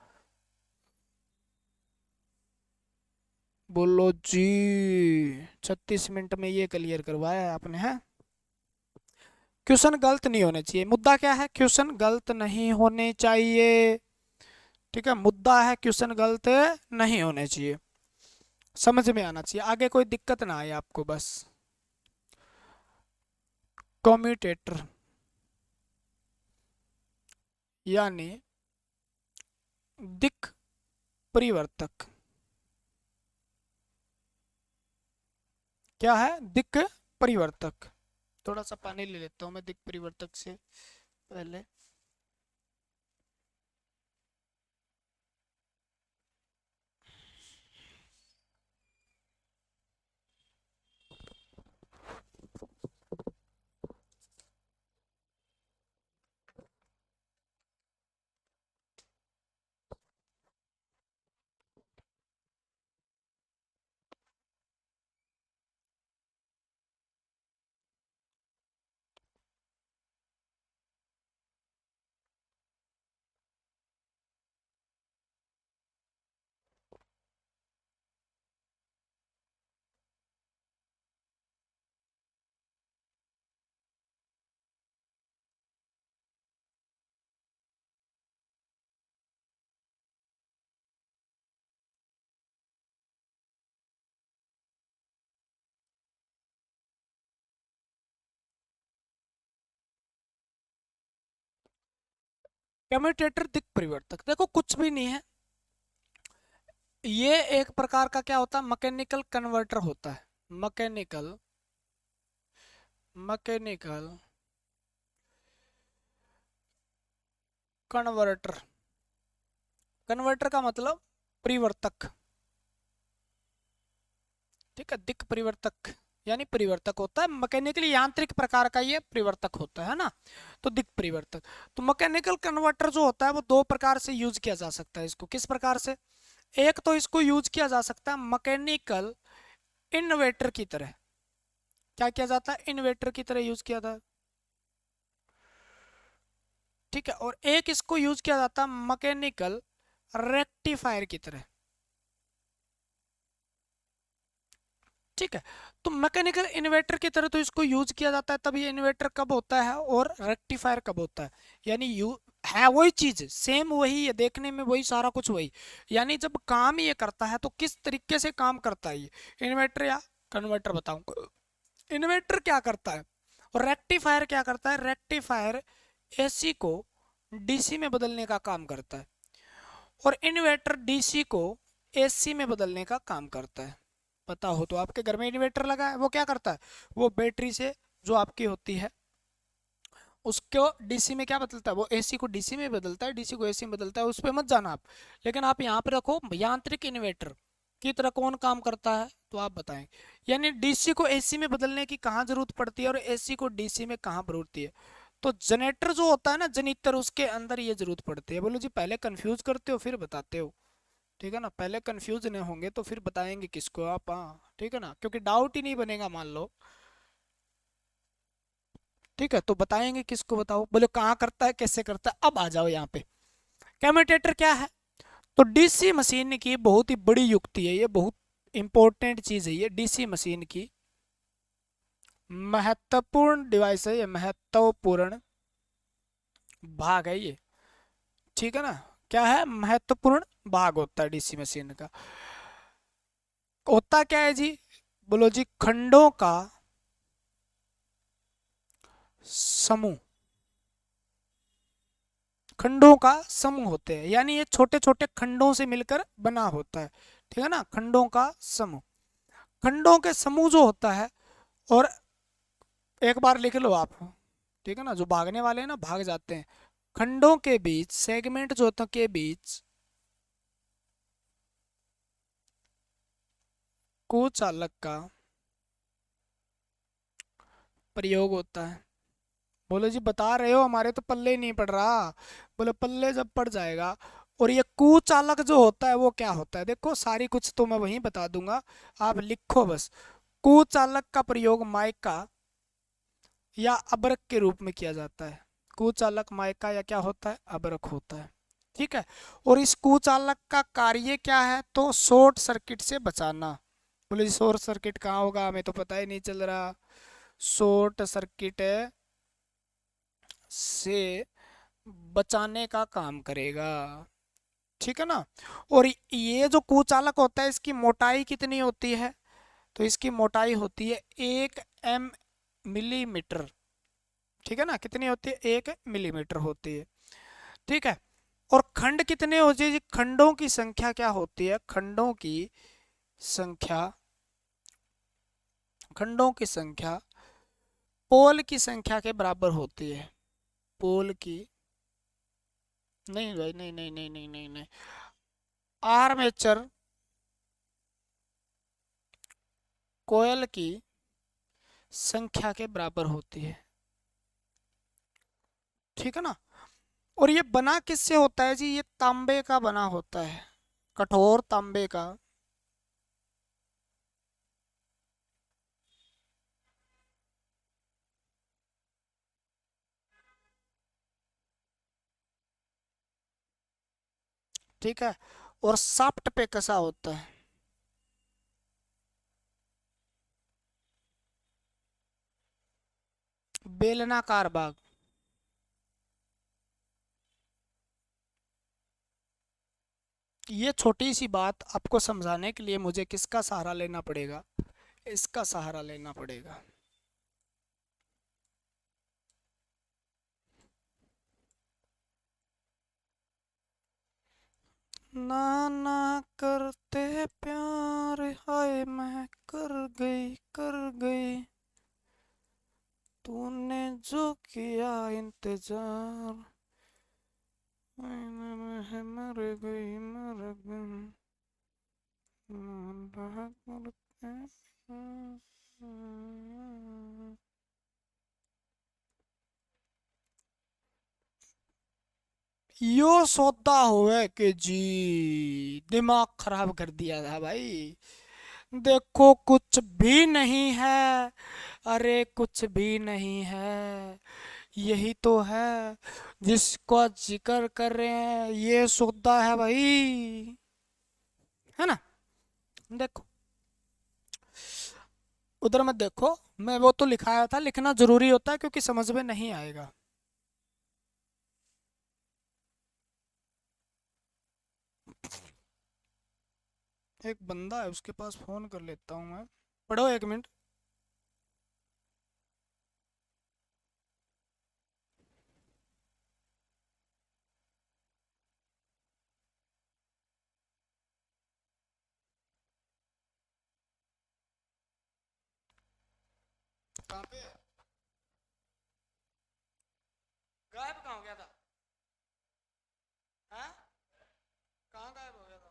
बोलो जी। 36 मिनट में ये क्लियर करवाया है आपने, है। क्वेश्चन गलत नहीं होने चाहिए, मुद्दा क्या है, क्वेश्चन गलत नहीं होने चाहिए। ठीक है, मुद्दा है क्वेश्चन गलत नहीं होने चाहिए, समझ में आना चाहिए, आगे कोई दिक्कत ना आए आपको बस। कम्यूटेटर यानी दिक् परिवर्तक। क्या है, दिक् परिवर्तक। थोड़ा सा पानी ले लेता हूँ मैं दिक् परिवर्तक से पहले। कम्यूटेटर दिक् परिवर्तक, देखो कुछ भी नहीं है, ये एक प्रकार का क्या होता है, मैकेनिकल कन्वर्टर होता है। Mechanical mechanical converter. कन्वर्टर का मतलब परिवर्तक। ठीक है, दिक् परिवर्तक यानी परिवर्तक होता है, मैकेनिकली यांत्रिक प्रकार का ये परिवर्तक होता है ना। तो दिक् परिवर्तक, तो मैकेनिकल कन्वर्टर जो होता है वो दो प्रकार से यूज किया जा सकता है इसको। किस प्रकार से, एक तो इसको यूज किया जा सकता है मैकेनिकल इन्वर्टर की तरह। क्या किया जाता है, इन्वर्टर की तरह यूज किया था। ठीक है, और एक इसको यूज किया जाता है मैकेनिकल रेक्टिफायर की तरह। ठीक है, तो मैकेनिकल इन्वर्टर की तरह तो इसको यूज किया जाता है, तब ये इन्वर्टर कब होता है और रेक्टिफायर कब होता है, यानी यू है वही चीज, सेम वही है, देखने में वही, सारा कुछ वही, यानी जब काम ये करता है तो किस तरीके से काम करता है ये इन्वर्टर या कन्वर्टर, बताऊं। इन्वर्टर क्या करता है और रेक्टिफायर क्या करता है, रेक्टिफायर एसी को डीसी में बदलने का काम करता है, और इन्वर्टर डीसी को एसी में बदलने का काम करता है। पता हो तो, आपके घर में इन्वर्टर लगा है, वो क्या करता है, वो बैटरी से जो आपकी होती है उसको डीसी में क्या बदलता है, वो एसी को डीसी में बदलता है, डीसी को एसी में बदलता है, उस पर मत जाना आप। लेकिन आप यहाँ पे रखो यांत्रिक इन्वर्टर की तरह कौन काम करता है, तो आप बताएं। यानी डीसी को एसी में बदलने की कहाँ जरूरत पड़ती है और एसी को डीसी में कहाँ पड़ती है, तो जनरेटर जो होता है ना, जनित्र, उसके अंदर ये जरूरत पड़ती है। बोलो जी, पहले कंफ्यूज करते हो फिर बताते हो। ठीक है ना, पहले कंफ्यूज नहीं होंगे तो फिर बताएंगे किसको आप, हाँ ठीक है ना, क्योंकि डाउट ही नहीं बनेगा मान लो। ठीक है, तो बताएंगे किसको, बताओ, बोले कहाँ करता है, कैसे करता है। अब आ जाओ यहाँ पे, कम्यूटेटर क्या है, तो डीसी मशीन की बहुत ही बड़ी युक्ति है ये, बहुत इंपॉर्टेंट चीज है ये डीसी मशीन की। महत्वपूर्ण डिवाइस है ये, महत्वपूर्ण भाग है ये, ठीक है ना। क्या है, महत्वपूर्ण भाग होता है डीसी मशीन का। होता क्या है जी, बोलो जी, खंडों का समूह, खंडों का समूह होते हैं, यानी ये छोटे छोटे खंडों से मिलकर बना होता है, ठीक है ना, खंडों का समूह। खंडों के समूह जो होता है, और एक बार लिख लो आप, ठीक है ना, जो भागने वाले हैं ना भाग जाते हैं, खंडों के बीच, सेगमेंट जो होता है के बीच कुचालक का प्रयोग होता है। बोलो जी, बता रहे हो, हमारे तो पल्ले ही नहीं पड़ रहा। बोलो पल्ले जब पड़ जाएगा। और ये कुचालक जो होता है वो क्या होता है, देखो सारी कुछ तो मैं वहीं बता दूंगा, आप लिखो बस। कुचालक का प्रयोग माइका या अबरक के रूप में किया जाता है। कुचालक माइका या क्या होता है, अबरक होता है, ठीक है। और इस कुचालक का कार्य क्या है, तो शॉर्ट सर्किट से बचाना। बोले जी शॉर्ट सर्किट कहाँ होगा, हमें तो पता ही नहीं चल रहा। शॉर्ट सर्किट से बचाने का काम करेगा, ठीक है ना। और ये जो कुचालक होता है इसकी मोटाई कितनी होती है, तो इसकी मोटाई होती है 1 मिलीमीटर, ठीक है ना, कितनी होती है, 1 मिलीमीटर होती है, ठीक है। और खंड कितने हो जी, खंडों की संख्या क्या होती है, खंडों की संख्या, खंडों की संख्या पोल की संख्या के बराबर होती है। पोल की, नहीं भाई, नहीं नहीं नहीं नहीं नहीं नहीं, आर्मेचर कोयल की संख्या के बराबर होती है, ठीक है ना। और ये बना किससे होता है जी, ये तांबे का बना होता है, कठोर तांबे का। ठीक है। और साफ्ट पे कैसा होता है, बेलनाकार भाग। ये छोटी सी बात आपको समझाने के लिए मुझे किसका सहारा लेना पड़ेगा, इसका सहारा लेना पड़ेगा। ना ना करते प्यार, हाय मैं कर गई, तूने जो किया इंतजार, हाय मर गई मर गई, अल्लाह करते प्यार। यो सौदा हुआ कि जी, दिमाग खराब कर दिया था भाई। देखो कुछ भी नहीं है, अरे कुछ भी नहीं है, यही तो है जिसका जिक्र कर रहे हैं, ये सौदा है भाई, है ना। देखो उधर मत देखो, मैं वो तो लिखाया था, लिखना जरूरी होता है क्योंकि समझ में नहीं आएगा। एक बंदा है, उसके पास फोन कर लेता हूँ मैं, पढ़ो 1 मिनट। कहाँ पे है? गायब कहाँ हो गया था, हैं? कहाँ गायब हो गया था?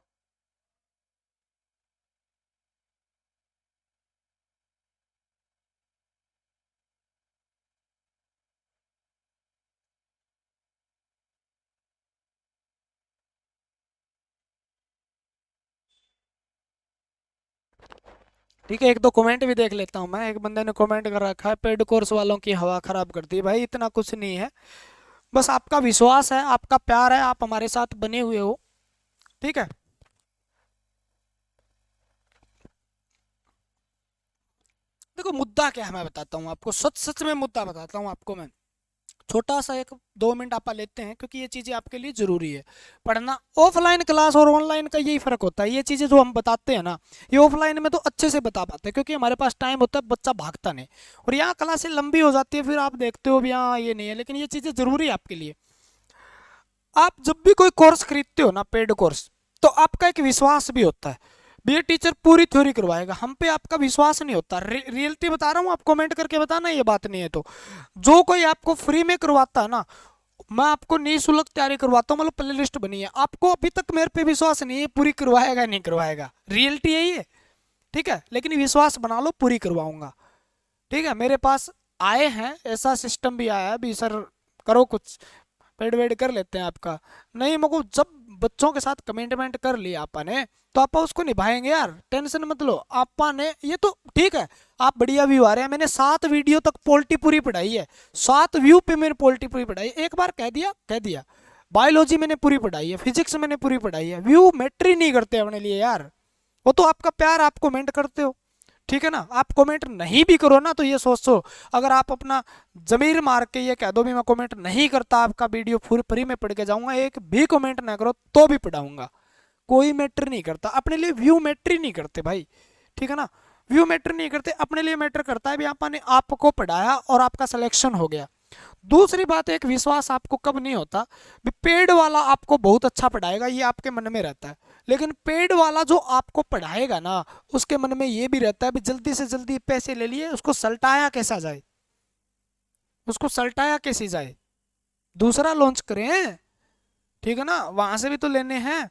ठीक है, एक दो कमेंट भी देख लेता हूँ मैं। एक बंदे ने कमेंट कर रखा है, पेड कोर्स वालों की हवा खराब कर दी। भाई इतना कुछ नहीं है, बस आपका विश्वास है, आपका प्यार है, आप हमारे साथ बने हुए हो, ठीक है। देखो मुद्दा क्या है मैं बताता हूँ आपको, सच सच में मुद्दा बताता हूँ आपको मैं। छोटा सा एक 2 मिनट आप लेते हैं, क्योंकि ये चीज़ें आपके लिए ज़रूरी है पढ़ना। ऑफलाइन क्लास और ऑनलाइन का यही फ़र्क होता है। ये चीज़ें जो हम बताते हैं ना, ये ऑफलाइन में तो अच्छे से बता पाते हैं, क्योंकि हमारे पास टाइम होता है, बच्चा भागता नहीं। और यहाँ क्लासें लंबी हो जाती है, फिर आप देखते हो भी यहाँ ये नहीं है, लेकिन ये चीज़ें ज़रूरी है आपके लिए। आप जब भी कोई कोर्स खरीदते हो ना, पेड कोर्स, तो आपका एक विश्वास भी होता है भी ये टीचर पूरी थ्योरी करवाएगा, हम पे आपका विश्वास नहीं होता। रियलिटी बता रहा हूँ, आप कमेंट करके बताना ये बात नहीं है तो। जो कोई आपको फ्री में करवाता है ना, मैं आपको निःशुल्क तैयारी करवाता हूँ, मतलब प्ले लिस्ट बनी है, आपको अभी तक मेरे पे विश्वास नहीं है पूरी करवाएगा नहीं करवाएगा, रियलिटी यही है, ठीक है। लेकिन विश्वास बना लो, पूरी करवाऊंगा, ठीक है। मेरे पास आए हैं, ऐसा सिस्टम भी आया है भी, सर करो कुछ, पेड वेड कर लेते हैं आपका। नहीं, मेरे को जब बच्चों के साथ कमिटमेंट कर लिया आपा ने, तो आपा उसको निभाएंगे यार, टेंशन मत लो। आपा ने ये तो ठीक है, आप बढ़िया व्यू आ रहे हैं, मैंने 7 वीडियो तक पोल्टी पूरी पढ़ाई है, 7 व्यू पे मैंने पोल्टी पूरी पढ़ाई, एक बार कह दिया कह दिया। बायोलॉजी मैंने पूरी पढ़ाई है, फिजिक्स मैंने पूरी पढ़ाई है, व्यू मैटर ही नहीं करते अपने लिए यार, वो तो आपका प्यार, आप कमेंट करते हो, ठीक है ना। आप कमेंट नहीं भी करो ना, तो ये सोचो, अगर आप अपना जमीर मार के ये कह दो भी मैं कमेंट नहीं करता, आपका वीडियो पूरी फ्री में पढ़ के जाऊंगा, एक भी कमेंट ना करो तो भी पढ़ाऊंगा, कोई मैटर नहीं करता अपने लिए, व्यू मैटर ही नहीं करते भाई, ठीक है ना। व्यू मैटर नहीं करते, अपने लिए मैटर करता है भी आपने आपको पढ़ाया और आपका सिलेक्शन हो गया। दूसरी बात, एक विश्वास आपको कब नहीं होता भी, पेड वाला आपको बहुत अच्छा पढ़ाएगा ये आपके मन में रहता है, लेकिन पेड वाला जो आपको पढ़ाएगा ना, उसके मन में ये भी रहता है भी जल्दी से जल्दी पैसे ले लिए, उसको सल्टाया कैसा जाए, उसको सल्टाया कैसे जाए, दूसरा लॉन्च करें, ठीक है ना, वहां से भी तो लेने हैं।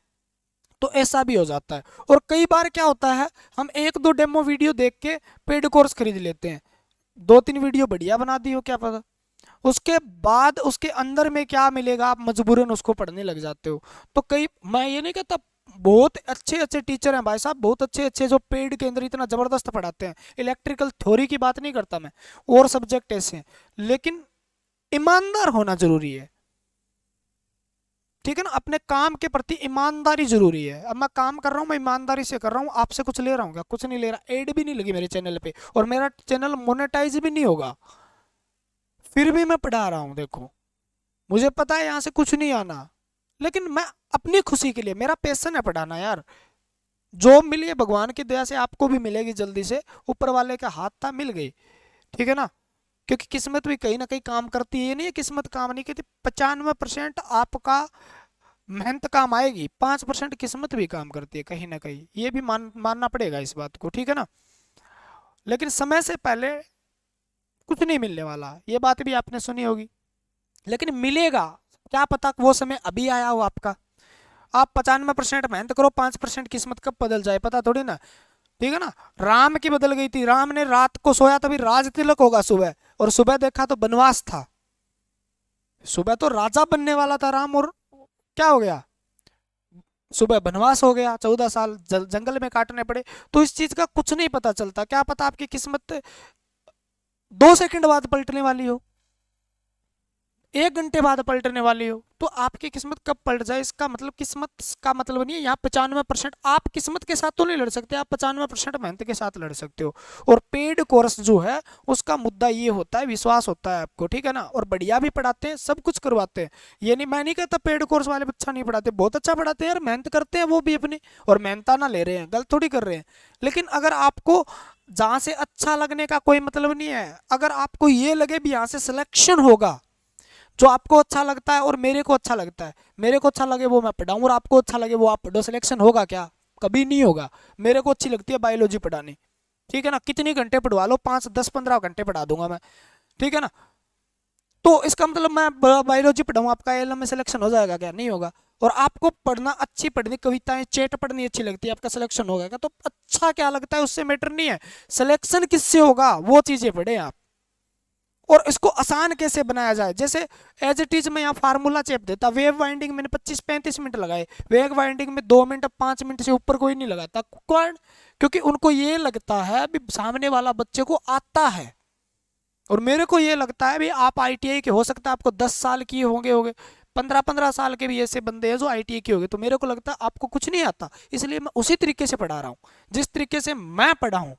तो ऐसा भी हो जाता है। और कई बार क्या होता है, हम 1-2 डेमो वीडियो देख के पेड कोर्स खरीद लेते हैं, 2-3 वीडियो बढ़िया बना दी हो क्या पता, उसके बाद उसके अंदर में क्या मिलेगा, आप मजबूरन उसको पढ़ने लग जाते हो। तो कई, मैं ये नहीं कहता, बहुत अच्छे अच्छे टीचर हैं भाई साहब, बहुत अच्छे अच्छे जो पेड के अंदर इतना जबरदस्त पढ़ाते हैं, इलेक्ट्रिकल थ्योरी की बात नहीं करता मैं, और सब्जेक्ट ऐसे हैं, लेकिन ईमानदार होना जरूरी है, ठीक है ना। अपने काम के प्रति ईमानदारी जरूरी है। अब मैं काम कर रहा हूँ, मैं ईमानदारी से कर रहा हूँ, आपसे कुछ ले रहा हूँ क्या, कुछ नहीं ले रहा, एड भी नहीं लगी मेरे चैनल पे, और मेरा चैनल मोनेटाइज भी नहीं होगा, फिर भी मैं पढ़ा रहा हूँ। देखो, मुझे पता है यहाँ से कुछ नहीं आना, लेकिन मैं अपनी खुशी के लिए, मेरा पैशन है पढ़ाना यार। जॉब मिली है भगवान की दया से, आपको भी मिलेगी जल्दी से, ऊपर वाले का हाथ था, मिल गई, ठीक है ना। क्योंकि किस्मत भी कहीं ना कहीं काम करती है, ये नहीं है किस्मत काम नहीं करती, 95% आपका मेहनत काम आएगी, 5% किस्मत भी काम करती है कहीं ना कहीं, ये भी मानना पड़ेगा इस बात को, ठीक है ना। लेकिन समय से पहले कुछ नहीं मिलने वाला, ये बात भी आपने सुनी होगी, लेकिन मिलेगा, क्या पता वो समय अभी आया हो आपका। आप 95% मेहनत करो, 5% किस्मत कब बदल जाए पता थोड़ी ना, ठीक है ना। राम की बदल गई थी, राम ने रात को सोया तभी राज तिलक होगा सुबह, और सुबह देखा तो बनवास था, सुबह तो राजा बनने वाला था राम, और क्या हो गया, सुबह बनवास हो गया, 14 साल जंगल में काटने पड़े। तो इस चीज का कुछ नहीं पता चलता, क्या पता आपकी किस्मत 2 सेकंड बाद पलटने वाली हो, 1 घंटे बाद पलटने वाली हो। तो आपकी किस्मत कब पलट जाए, इसका मतलब, किस्मत का मतलब नहीं है यहाँ 95%, आप किस्मत के साथ तो नहीं लड़ सकते, आप 95% मेहनत के साथ लड़ सकते हो। और पेड कोर्स जो है उसका मुद्दा ये होता है, विश्वास होता है आपको, ठीक है ना। और बढ़िया भी पढ़ाते हैं, सब कुछ करवाते हैं, ये नहीं, मैं नहीं कहता पेड कोर्स वाले अच्छा नहीं पढ़ाते, बहुत अच्छा पढ़ाते हैं यार, मेहनत करते हैं वो भी अपनी, और मेहनताना ले रहे हैं, गलत थोड़ी कर रहे हैं। लेकिन अगर आपको जहाँ से अच्छा लगने का कोई मतलब नहीं है, अगर आपको ये लगे भी यहाँ से सिलेक्शन होगा, जो आपको अच्छा लगता है और मेरे को अच्छा लगता है, मेरे को अच्छा लगे वो मैं पढ़ाऊँ, और आपको अच्छा लगे वो आप पढ़ो, सिलेक्शन होगा क्या, कभी नहीं होगा। मेरे को अच्छी लगती है बायोलॉजी पढ़ानी, ठीक है ना, कितनी घंटे पढ़वा लो, 5, 10, 15 घंटे पढ़ा दूंगा मैं, ठीक है ना। तो इसका मतलब मैं बायोलॉजी पढ़ाऊँ, आपका एलएम में सिलेक्शन हो जाएगा क्या, नहीं होगा। और आपको पढ़ना, अच्छी पढ़नी, कविताएं चैट पढ़नी अच्छी लगती है, आपका सिलेक्शन हो गया, तो अच्छा क्या लगता है उससे मैटर नहीं है, सिलेक्शन किससे होगा वो चीजें पढ़े आप। और इसको आसान कैसे बनाया जाए, जैसे एज इट इज मैं यहाँ फार्मूला चेप देता, वेव वाइंडिंग मैंने 25-35 मिनट लगाए, वेव वाइंडिंग में 2 मिनट 5 मिनट से ऊपर कोई नहीं लगाता, कौन, क्योंकि उनको ये लगता है भी सामने वाला बच्चे को आता है, और मेरे को ये लगता है भी आप आईटीआई के हो सकता है, आपको 10 साल किए होंगे होंगे 15-15 साल के भी ऐसे बंदे हैं जो आईटीआई के हो गए, तो मेरे को लगता है आपको कुछ नहीं आता, इसलिए मैं उसी तरीके से पढ़ा रहा हूँ जिस तरीके से मैं पढ़ा हूँ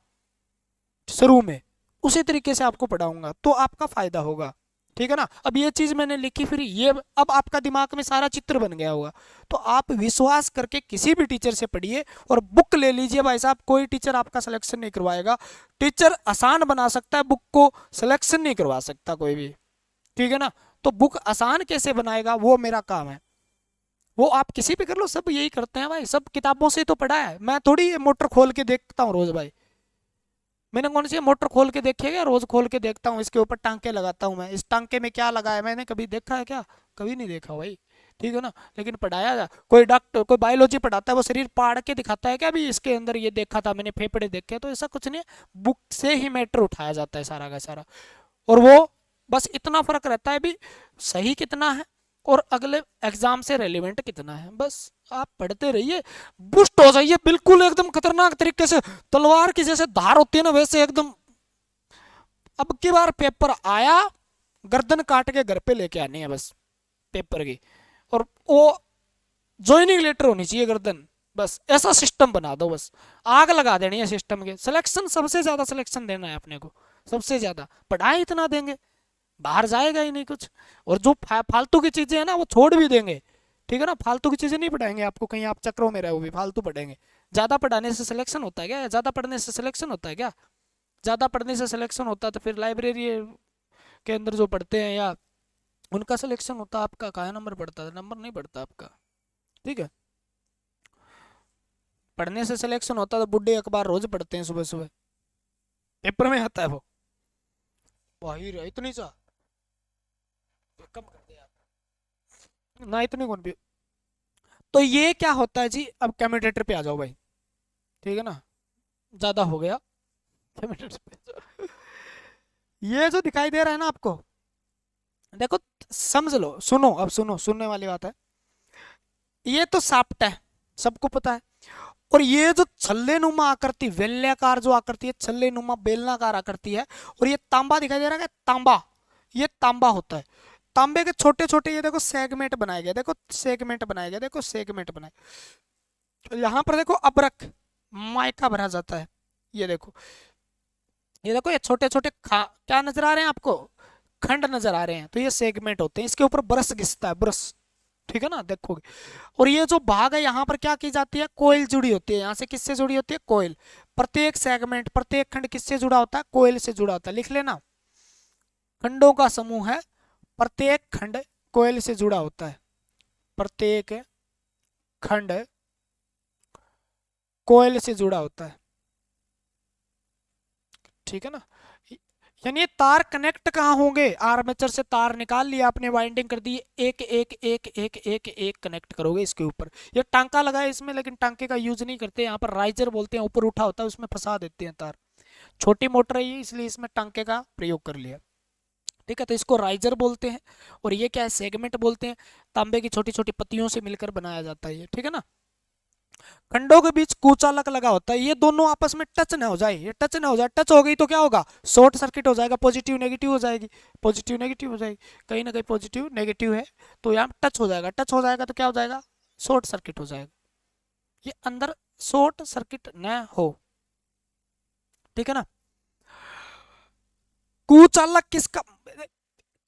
शुरू में, उसी तरीके से आपको पढ़ाऊंगा तो आपका फायदा होगा, ठीक है ना। अब ये चीज मैंने लिखी, फिर ये अब आपका दिमाग में सारा चित्र बन गया होगा। तो आप विश्वास करके किसी भी टीचर से पढ़िए और बुक ले लीजिए भाई साहब, कोई टीचर आपका सिलेक्शन नहीं करवाएगा। टीचर आसान बना सकता है, बुक को सिलेक्शन नहीं करवा सकता कोई भी, ठीक है ना। तो बुक आसान कैसे बनाएगा वो मेरा काम है, वो आप किसी भी कर लो, सब यही करते हैं भाई, सब किताबों से तो पढ़ा है। मैं थोड़ी ये मोटर खोल के देखता हूँ रोज भाई, मैंने कौन सी मोटर खोल के देखी है क्या? रोज खोल के देखता हूँ, इसके ऊपर टांके लगाता हूँ मैं, इस टांके में क्या लगा है मैंने कभी देखा है क्या? कभी नहीं देखा भाई, ठीक है ना। लेकिन पढ़ाया जा, कोई डॉक्टर कोई बायोलॉजी पढ़ाता है वो शरीर पाड़ के दिखाता है क्या भी इसके अंदर ये देखा था मैंने, फेफड़े देखे, तो ऐसा कुछ नहीं है। बुक से ही मैटर उठाया जाता है सारा का सारा, और वो बस इतना फर्क रहता है भी सही कितना है और अगले एग्जाम से रेलिवेंट कितना है, बस आप पढ़ते रहिए, बुस्ट हो जाइए बिल्कुल एकदम खतरनाक तरीके से, तलवार की जैसे धार होती है ना वैसे एकदम। अब की बार पेपर आया, गर्दन काट के घर पे लेके आनी है बस पेपर की, और वो ज्वाइनिंग लेटर होनी चाहिए गर्दन, बस ऐसा सिस्टम बना दो, बस आग लगा देनी है सिस्टम के। सिलेक्शन सबसे ज्यादा सिलेक्शन देना है अपने को, सबसे ज्यादा पढ़ाई इतना देंगे बाहर जाएगा ही नहीं कुछ। और जो फालतू की चीजें है ना वो छोड़ भी देंगे, ठीक है ना। फालतू की चीजें नहीं पढ़ाएंगे आपको, कहीं आप चक्रों में रहो भी फालतू पढ़ेंगे। ज्यादा पढ़ाने से सिलेक्शन होता है क्या? ज्यादा पढ़ने से सिलेक्शन होता है क्या? ज्यादा पढ़ने से सिलेक्शन होता है तो फिर लाइब्रेरी के अंदर जो पढ़ते हैं या उनका सिलेक्शन होता है, आपका कहाँ नंबर पड़ता है? नंबर नहीं पड़ता आपका, ठीक है। पढ़ने से सिलेक्शन होता है तो बुढ़े अखबार रोज पढ़ते हैं सुबह सुबह, पेपर में आता है वो। भाई इतनी सा कम कर दे आप ना, इतनी कौन भी। तो ये क्या होता है जी, अब कम्यूटेटर पे आ जाओ भाई, ठीक है ना, ज्यादा हो गया। कम्यूटेटर पे आ जाओ। ये जो दिखाई दे रहा है ना आपको, देखो समझ लो, सुनो अब सुनो, सुनने वाली बात है। ये तो साप्ट है, सबको पता है। और ये जो छल्ले नुमा आकृति, वेल्याकार जो आकृति है, छल्ले नुमा बेलनाकार आकृति है, और ये तांबा दिखाई दे रहा है, तांबा, ये तांबा होता है। तांबे के छोटे छोटे ये देखो सेगमेंट बनाए गए, देखो सेगमेंट बनाए गए, देखो सेगमेंट बनाए, यहाँ पर देखो अबरक माइका भरा जाता है। ये देखो, ये देखो, ये छोटे छोटे क्या नजर आ रहे हैं आपको? खंड नजर आ रहे हैं, तो ये सेगमेंट होते हैं। इसके ऊपर ब्रश घिसता है, ब्रश, ठीक है ना, देखोगे। और ये जो भाग है यहाँ पर क्या की जाती है? कोयल जुड़ी होती है, यहाँ से किससे जुड़ी होती है? कोयल। प्रत्येक सेगमेंट, प्रत्येक खंड किससे जुड़ा होता है? कोयल से जुड़ा होता है, लिख लेना। खंडों का समूह है, प्रत्येक खंड कोयल से जुड़ा होता है, प्रत्येक खंड कोयल से जुड़ा होता है, ठीक है ना। यानी ये तार कनेक्ट कहाँ होंगे? आर्मेचर से तार निकाल लिया आपने, वाइंडिंग कर दी, एक एक एक एक एक एक कनेक्ट करोगे इसके ऊपर। ये टांका लगा है इसमें, लेकिन टांके का यूज नहीं करते, यहाँ पर राइजर बोलते हैं, ऊपर उठा होता है उसमें फंसा देते हैं तार। छोटी मोटर है ये, इसलिए इसमें टांके का प्रयोग कर लिया, ठीक है। तो इसको राइजर बोलते हैं, और ये क्या है? सेगमेंट बोलते हैं। तांबे की छोटी छोटी पत्तियों से मिलकर बनाया जाता है ये, ठीक है ना। खंडों के बीच कुचालक लगा होता है, ये दोनों आपस में टच ना हो जाए, ये टच ना हो जाए, टच हो गई तो क्या होगा? शॉर्ट सर्किट हो जाएगा, पॉजिटिव नेगेटिव हो जाएगी, पॉजिटिव नेगेटिव हो जाएगी, कहीं ना कहीं पॉजिटिव नेगेटिव है, तो यहाँ टच हो जाएगा, टच हो जाएगा तो क्या हो जाएगा? शॉर्ट सर्किट हो जाएगा। ये अंदर शॉर्ट सर्किट न हो, ठीक है ना। कुचालक किसका,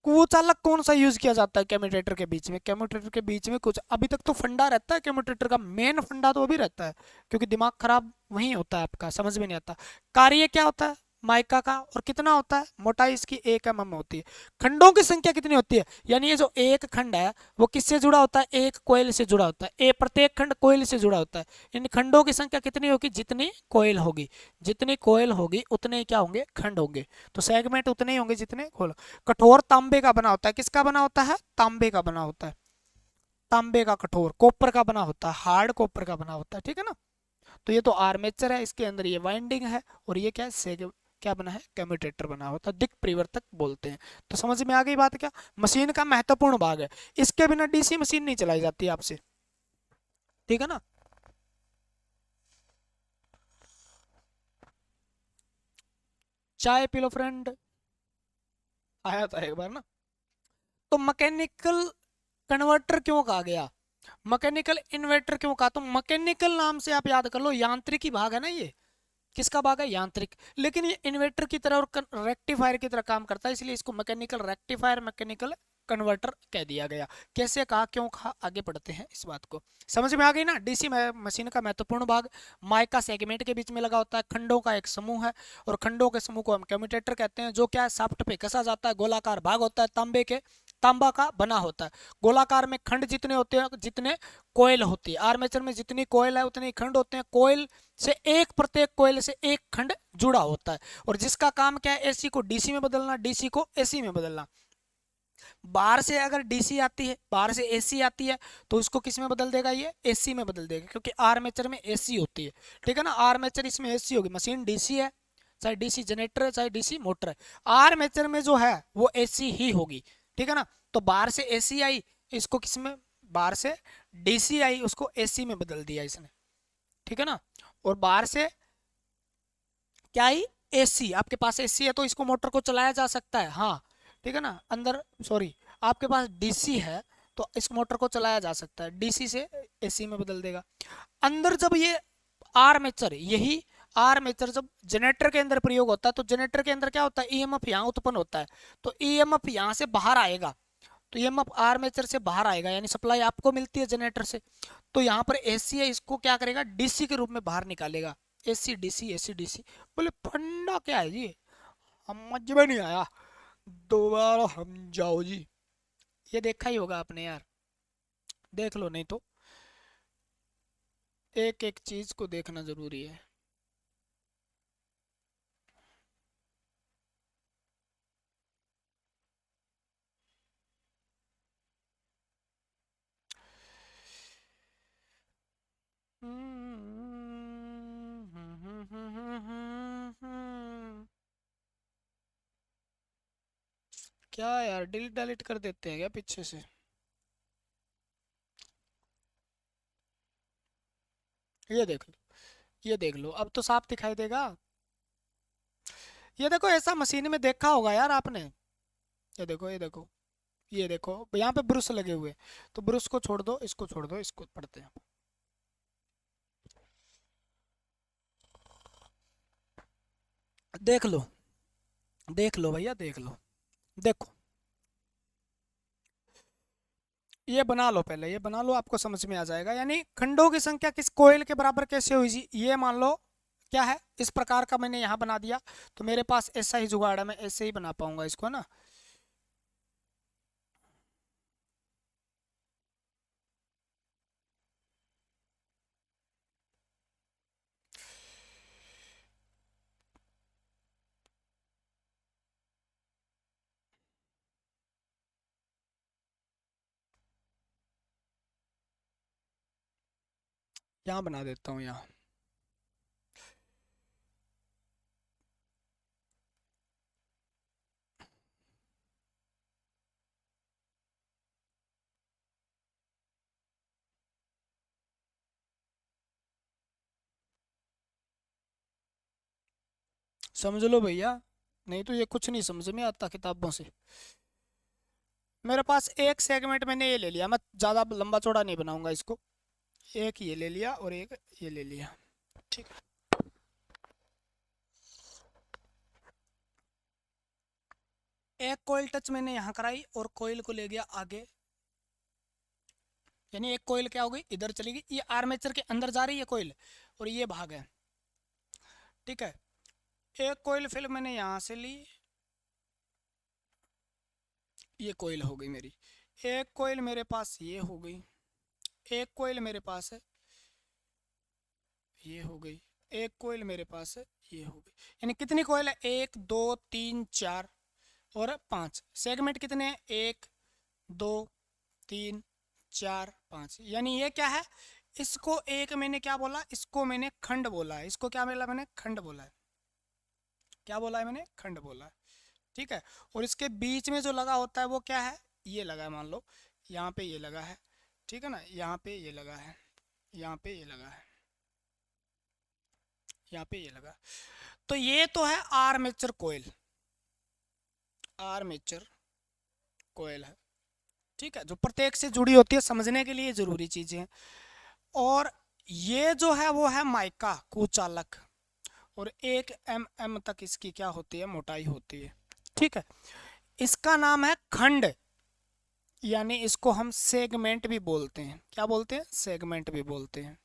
कुचालक कौन सा यूज किया जाता है कम्यूटेटर के बीच में? कम्यूटेटर के बीच में कुछ अभी तक तो फंडा रहता है कम्यूटेटर का, मेन फंडा तो अभी रहता है, क्योंकि दिमाग खराब वही होता है आपका, समझ में नहीं आता। कार्य क्या होता है माइका का, और कितना होता है? मोटाई इसकी 1 mm होती है। खंडों की संख्या कितनी होती है? यानी ये जो एक खंड है वो किससे जुड़ा होता है? एक कोयल से जुड़ा होता है, प्रत्येक खंड कोयल से जुड़ा होता है। इन खंडों की संख्या कितनी होगी? जितनी कोयल होगी, जितनी कोयल होगी उतने क्या होंगे? खंड होंगे। तो सेगमेंट उतने ही होंगे जितने कोयल। कठोर तांबे का बना होता है, किसका बना होता है? तांबे का बना होता है, तांबे का कठोर, कॉपर का बना होता है, हार्ड कॉपर का बना होता है, ठीक है ना। तो ये तो आर्मेचर है, इसके अंदर ये वाइंडिंग है, और ये क्या है? क्या बना है? कम्यूटेटर बना होता है, दिक परिवर्तक बोलते हैं। तो समझ में आ गई बात क्या? मशीन का महत्वपूर्ण भाग है, इसके बिना डीसी मशीन नहीं चलाई जाती आपसे, ठीक है ना। चाय पी लो फ्रेंड, आया था एक बार ना। तो मैकेनिकल कन्वर्टर क्यों कहा गया? मैकेनिकल इन्वर्टर क्यों कहा? तो मैकेनिकल नाम से आप याद कर लो, यांत्रिकी भाग है ना ये, किसका भाग है? यांत्रिक। लेकिन ये इन्वर्टर की तरह और रेक्टिफायर की तरह काम करता है, इसलिए इसको मैकेनिकल रेक्टिफायर, मैकेनिकल कन्वर्टर कह दिया गया। कैसे कहा, क्यों कहा, आगे पढ़ते हैं इस बात को। समझ में आ गई ना? डीसी मशीन का महत्वपूर्ण भाग माइका सेगमेंट के बीच में लगा होता है, खंडों का एक समूह है, और खंडों के समूह को हम कम्यूटेटर कहते हैं, जो क्या है, शाफ्ट पे कसा जाता है, गोलाकार भाग होता है, तांबा का बना होता है। गोलाकार में खंड जितने होते हैं, जितने कोयल होती है, आर्मेचर में जितनी कोयल है उतने खंड होते हैं। कोयल से एक, प्रत्येक कोयल से एक खंड जुड़ा होता है, और जिसका काम क्या है, एसी को डीसी में बदलना, डीसी को एसी में बदलना। बाहर से अगर डीसी आती है, बाहर से एसी आती है, तो उसको किस में बदल देगा, ये एसी में बदल देगा, क्योंकि आर्मेचर में एसी होती है। ठीक है ना, आर्मेचर इसमें एसी होगी, मशीन डीसी है, चाहे डीसी जनरेटर है, चाहे डीसी मोटर है, आर्मेचर में जो है वो एसी ही होगी। ठीक है ना, तो बाहर से एसी आई, इसको किस में, बाहर से डीसी आई, उसको एसी में बदल दिया इसने। ठीक है ना, और बाहर से क्या आई, एसी। आपके पास एसी है तो इसको मोटर को चलाया जा सकता है, हाँ। ठीक है ना, अंदर सॉरी, आपके पास डीसी है तो इस मोटर को चलाया जा सकता है, डीसी से एसी में बदल देगा। अंदर जब ये आर्मेचर, यही आर्मेचर जब जनरेटर के अंदर प्रयोग होता है, तो जनरेटर के अंदर क्या होता है, ईएमएफ यहाँ उत्पन्न होता है, तो ईएमएफ यहाँ से बाहर आएगा, तो ईएमएफ आर्मेचर से बाहर आएगा, यानी सप्लाई आपको मिलती है जनरेटर से। तो यहाँ पर एसी है, इसको क्या करेगा, डीसी के रूप में बाहर निकालेगा। एसी डीसी, एसी डीसी, बोले फंडा क्या है जी, समझ में नहीं आया, दोबारा समझाओ जी। ये देखा ही होगा आपने यार, देख लो, नहीं तो एक एक चीज को देखना जरूरी है। क्या यार, डिलीट डिलीट कर देते हैं क्या पीछे से? ये देख लो, ये देख लो, अब तो साफ दिखाई देगा। ये देखो, ऐसा मशीन में देखा होगा यार आपने। ये देखो, ये देखो, ये देखो, यहाँ पे ब्रश लगे हुए हैं। तो ब्रश को छोड़ दो, इसको छोड़ दो, इसको पढ़ते हैं। देख लो, देख लो भैया, देख लो, देखो, ये बना लो, पहले ये बना लो, आपको समझ में आ जाएगा। यानी खंडों की संख्या किस कोयल के बराबर कैसे हुई जी, ये मान लो क्या है, इस प्रकार का मैंने यहाँ बना दिया, तो मेरे पास ऐसा ही जुगाड़ है, मैं ऐसे ही बना पाऊंगा इसको ना। यहाँ बना देता हूँ यहाँ। समझ लो भैया, नहीं तो ये कुछ नहीं समझ में आता किताबों से। मेरे पास एक सेगमेंट मैंने ये ले लिया, मैं ज़्यादा लंबा चौड़ा नहीं बनाऊंगा इसको। एक ये ले लिया और एक ये ले लिया। ठीक है, एक कोयल टच मैंने यहाँ कराई और कोयल को ले गया आगे, यानी एक कोयल क्या हो गई, इधर चली गई, ये आर्मेचर के अंदर जा रही है कोयल, और ये भाग है। ठीक है, एक कोयल फिर मैंने यहाँ से ली, ये कोयल हो गई मेरी। एक कोयल मेरे पास ये हो गई, एक कोयल मेरे पास है, ये हो गई, एक कोयल मेरे पास है, ये हो गई। यानी कितनी कोयल है, एक दो तीन चार और पांच। सेगमेंट कितने हैं, एक दो तीन चार पांच। यानी ये क्या है, इसको एक मैंने क्या बोला, इसको मैंने खंड बोला है, इसको क्या बोला मैंने, खंड बोला है। क्या बोला है मैंने, खंड बोला है। ठीक है, और इसके बीच में जो लगा होता है वो क्या है, ये लगा है, मान लो यहाँ पे ये लगा है। ठीक है ना, यहाँ पे ये लगा है, यहाँ पे ये लगा है, यहाँ पे ये लगा है। तो ये तो है आर्मेचर कोयल, आर्मेचर कोयल है। ठीक है, जो प्रत्येक से जुड़ी होती है, समझने के लिए जरूरी चीजें हैं। और ये जो है वो है माइका कुचालक, और 1 mm तक इसकी क्या होती है, मोटाई होती है। ठीक है, इसका नाम है खंड, यानी इसको हम सेगमेंट भी बोलते हैं। क्या बोलते हैं, सेगमेंट भी बोलते हैं।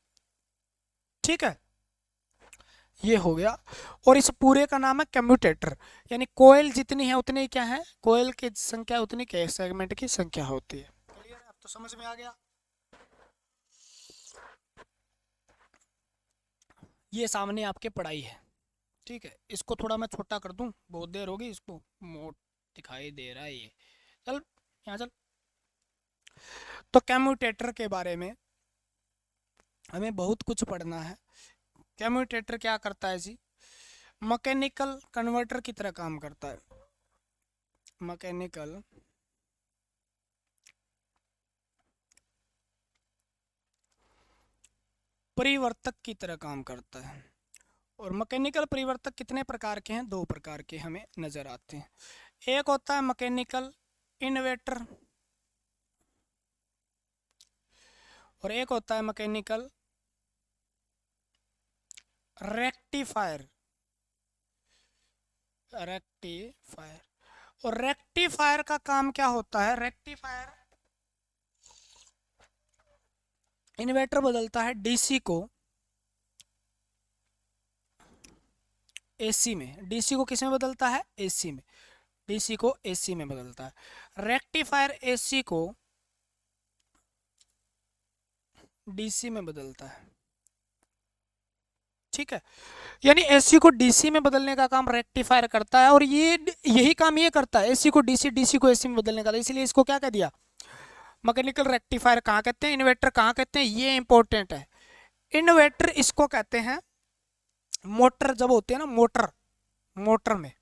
ठीक है, ये हो गया। और इस पूरे का नाम है कम्यूटेटर, यानी कोयल जितनी है उतनी क्या है, कोयल की संख्या उतनी क्या सेगमेंट की संख्या होती है। क्लियर है, अब तो समझ में आ गया। ये सामने आपके पढ़ाई है। ठीक है, इसको थोड़ा मैं छोटा कर दूं, बहुत देर होगी, इसको मोट दिखाई दे रहा है ये। चल यहाँ चल। तो कम्यूटेटर के बारे में हमें बहुत कुछ पढ़ना है। कम्यूटेटर क्या करता है जी, मैकेनिकल कन्वर्टर की तरह काम करता है। मैकेनिकल परिवर्तक की तरह काम करता है। और मैकेनिकल परिवर्तक कितने प्रकार के हैं, 2 प्रकार के हमें नजर आते हैं। एक होता है मैकेनिकल इन्वर्टर और एक होता है मैकेनिकल रेक्टिफायर। रेक्टिफायर, और रेक्टिफायर का काम क्या होता है, रेक्टिफायर इन्वर्टर बदलता है डीसी को एसी में। डीसी को किस में बदलता है, एसी में। डीसी को एसी में बदलता है। रेक्टिफायर एसी को डीसी में बदलता है। ठीक है, यानी एसी को डीसी में बदलने का काम रेक्टिफायर करता है, और ये यही काम ये करता है, एसी को डीसी, डीसी को एसी में बदलने का। इसलिए इसको क्या कह दिया, मैकेनिकल रेक्टिफायर कहाँ कहते हैं, इन्वर्टर कहाँ कहते हैं, ये इंपॉर्टेंट है। इन्वर्टर इसको कहते हैं मोटर, जब होती है ना मोटर, मोटर में।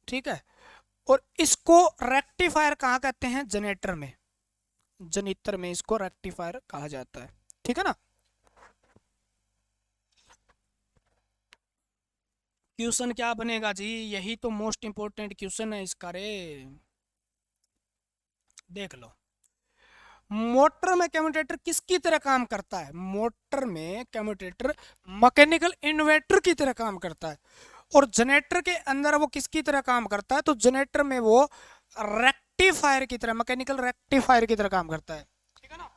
ठीक है, और इसको रेक्टिफायर कहाँ कहते हैं, जनरेटर में। जनरेटर में इसको रेक्टिफायर कहा जाता है। ठीक है ना। क्वेश्चन क्या बनेगा जी, यही तो मोस्ट इंपोर्टेंट क्वेश्चन है इसका रे। देख लो, मोटर में कम्यूटेटर किसकी तरह काम करता है, मोटर में कम्यूटेटर मैकेनिकल इन्वर्टर की तरह काम करता है। और जनरेटर के अंदर वो किसकी तरह काम करता है, तो जनरेटर में वो रेक्टिफायर की तरह, मैकेनिकल रेक्टिफायर की तरह काम करता है। ठीक है ना।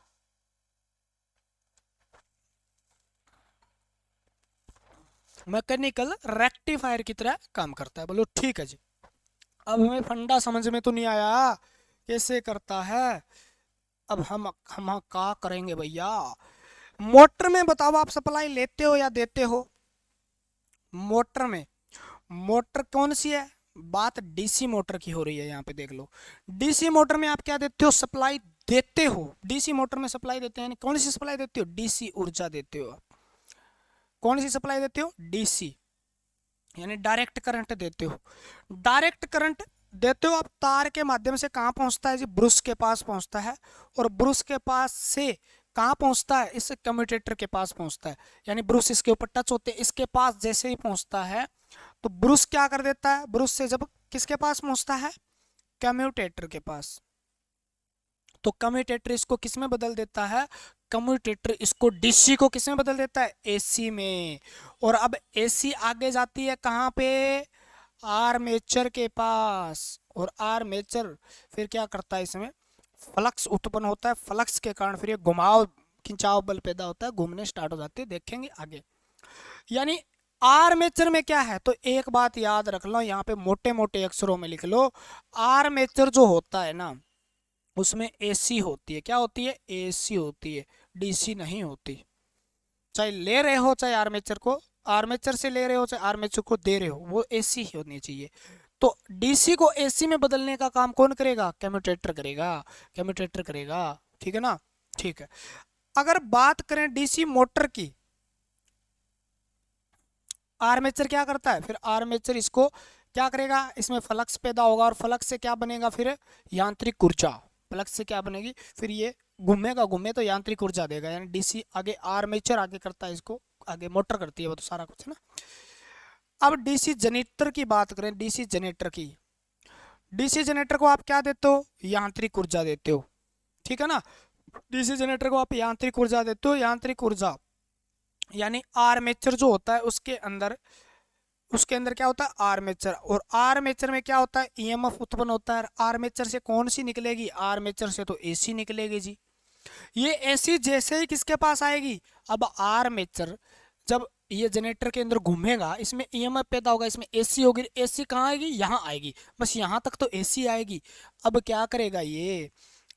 मैकेनिकल रेक्टिफायर की तरह काम करता है। बोलो ठीक है जी। अब हमें फंडा समझ में तो नहीं आया कैसे करता है। अब हम क्या करेंगे भैया। मोटर में बताओ, आप सप्लाई लेते हो या देते हो, मोटर में। मोटर कौन सी है, बात डीसी मोटर की हो रही है, यहाँ पे देख लो। डीसी मोटर में आप क्या देते हो, सप्लाई देते हो। डीसी मोटर में सप्लाई देते हैं, कौन सी सप्लाई देते हो, डीसी ऊर्जा देते हो। कौन सी सप्लाई देते हो, डीसी, यानी डायरेक्ट करंट देते हो। डायरेक्ट करंट देते हो आप, तार के माध्यम से कहाँ पहुंचता है जी, ब्रश के पास पहुंचता है। और ब्रश के पास से कहाँ पहुंचता है, इस कम्यूटेटर के पास पहुंचता है। यानी ब्रश इसके ऊपर टच होते हैं, इसके पास जैसे ही पहुंचता है तो ब्रश क्या कर देता है, ब्रश से जब किसके पास पहुंचता है, कम्यूटेटर के पास, तो कम्यूटेटर इसको किस में बदल देता है, कम्यूटेटर इसको डीसी को किस में बदल देता है, एसी में। और अब एसी आगे जाती है कहाँ पे, आर्मेचर के पास। और आर्मेचर फिर क्या करता है, इसमें फ्लक्स उत्पन्न होता है, फ्लक्स के कारण फिर ये घुमाव खिंचाव बल पैदा होता है, घूमने स्टार्ट हो जाती है, देखेंगे आगे। यानी आर्मेचर में क्या है, तो एक बात याद रख लो, यहाँ पे मोटे मोटे अक्षरों में लिख लो, आर्मेचर जो होता है ना उसमें एसी होती है। क्या होती है, एसी होती है, डीसी नहीं होती। चाहे ले रहे हो, चाहे आर्मेचर को, आर्मेचर से ले रहे हो चाहे आर्मेचर को दे रहे हो, वो एसी ही होनी चाहिए। तो डीसी को एसी में बदलने का काम कौन करेगा, कम्यूटेटर करेगा, कम्यूटेटर करेगा। ठीक है ना। ठीक है, अगर बात करें डीसी मोटर की, आर्मेचर क्या करता है, फिर आर्मेचर इसको क्या करेगा, इसमें फ्लक्स पैदा होगा, और फ्लक्स से क्या बनेगा, फिर यांत्रिक ऊर्जा। फ्लक्स से क्या बनेगी, फिर ये घूमेगा, घूमे तो यांत्रिक ऊर्जा देगा। यानी डीसी आगे, आर्मेचर आगे करता है इसको, आगे मोटर करती है वो तो सारा कुछ है ना। अब डीसी जनरेटर की बात करें, डीसी जनरेटर की, डीसी जनरेटर को आप क्या देते हो, यांत्रिक ऊर्जा देते हो। ठीक है ना। डीसी जनरेटर को आप यांत्रिक ऊर्जा देते हो। यांत्रिक ऊर्जा यानी आर्मेचर जो होता है उसके अंदर क्या होता है, आर्मेचर। और आर्मेचर में क्या होता है, ईएमएफ उत्पन्न होता है। आर्मेचर से कौन सी निकलेगी, आर्मेचर से तो एसी निकलेगी जी। ये एसी जैसे ही किसके पास आएगी, अब आर्मेचर जब ये जनरेटर के अंदर घूमेगा, इसमें ईएमएफ पैदा होगा, इसमें एसी होगी। एसी कहाँ आएगी, यहाँ आएगी, बस यहाँ तक तो एसी आएगी। अब क्या करेगा ये,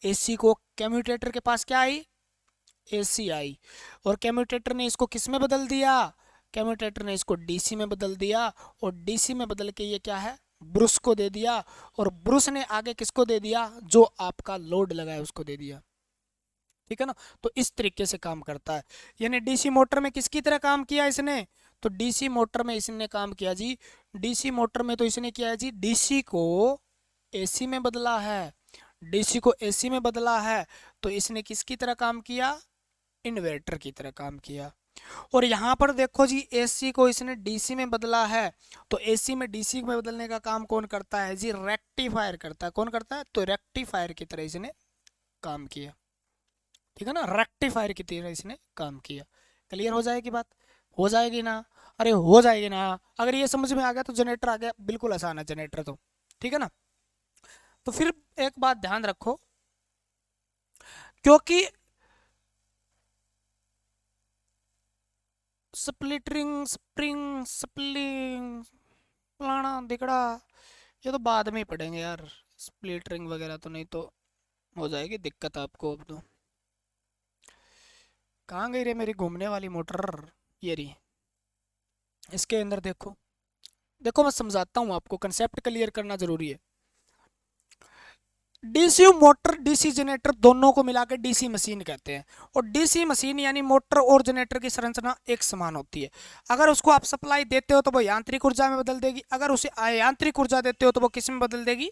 एसी को कम्यूटेटर के पास क्या आई, एसी आई, और कम्यूटेटर ने इसको किस में बदल दिया, कम्यूटेटर ने इसको डीसी में बदल दिया। और डीसी में बदल के ये क्या है, ब्रूस को दे दिया। और ब्रूस ने आगे किसको दे दिया, जो आपका लोड लगा है उसको दे दिया। ठीक है ना, तो इस तरीके से काम करता है। यानी डीसी मोटर में किसकी तरह काम किया इसने, तो डीसी मोटर में इसने काम किया जी, डीसी मोटर में तो इसने किया है जी, डीसी को एसी में बदला है, डीसी को एसी में बदला है। तो इसने किसकी तरह काम किया, इन्वर्टर की तरह काम किया। और यहाँ पर देखो जी, एसी को इसने डीसी में बदला है, तो एसी में डीसी में बदलने का काम कौन करता है जी, रेक्टिफायर करता है। कौन करता है, तो रेक्टिफायर की तरह इसने काम किया। ठीक है ना, रेक्टिफायर की तरह इसने काम किया। क्लियर हो जाएगी बात, हो जाएगी ना, अरे हो जाएगी ना। अगर ये समझ में आ गया तो जनरेटर आ गया, बिल्कुल आसान है जनरेटर तो। ठीक है ना, तो फिर एक बात ध्यान रखो, क्योंकि स्प्लिटरिंग स्प्रिंग स्प्लिंग फलाना दिखड़ा, ये तो बाद में ही पढ़ेंगे यार, स्प्लिटरिंग वगैरह तो, नहीं तो हो जाएगी दिक्कत आपको। अब तो कहाँ गई रे मेरी घूमने वाली मोटर, ये रही। इसके अंदर देखो, देखो मैं समझाता हूँ आपको, कंसेप्ट क्लियर करना जरूरी है। डीसी मोटर डीसी जनरेटर दोनों को मिलाकर डीसी मशीन कहते हैं। और डीसी मशीन यानी मोटर और जनरेटर की संरचना एक समान होती है। अगर उसको आप सप्लाई देते हो तो वो यांत्रिक ऊर्जा में बदल देगी, अगर उसे अयांत्रिक ऊर्जा देते हो तो वो किस में बदल देगी,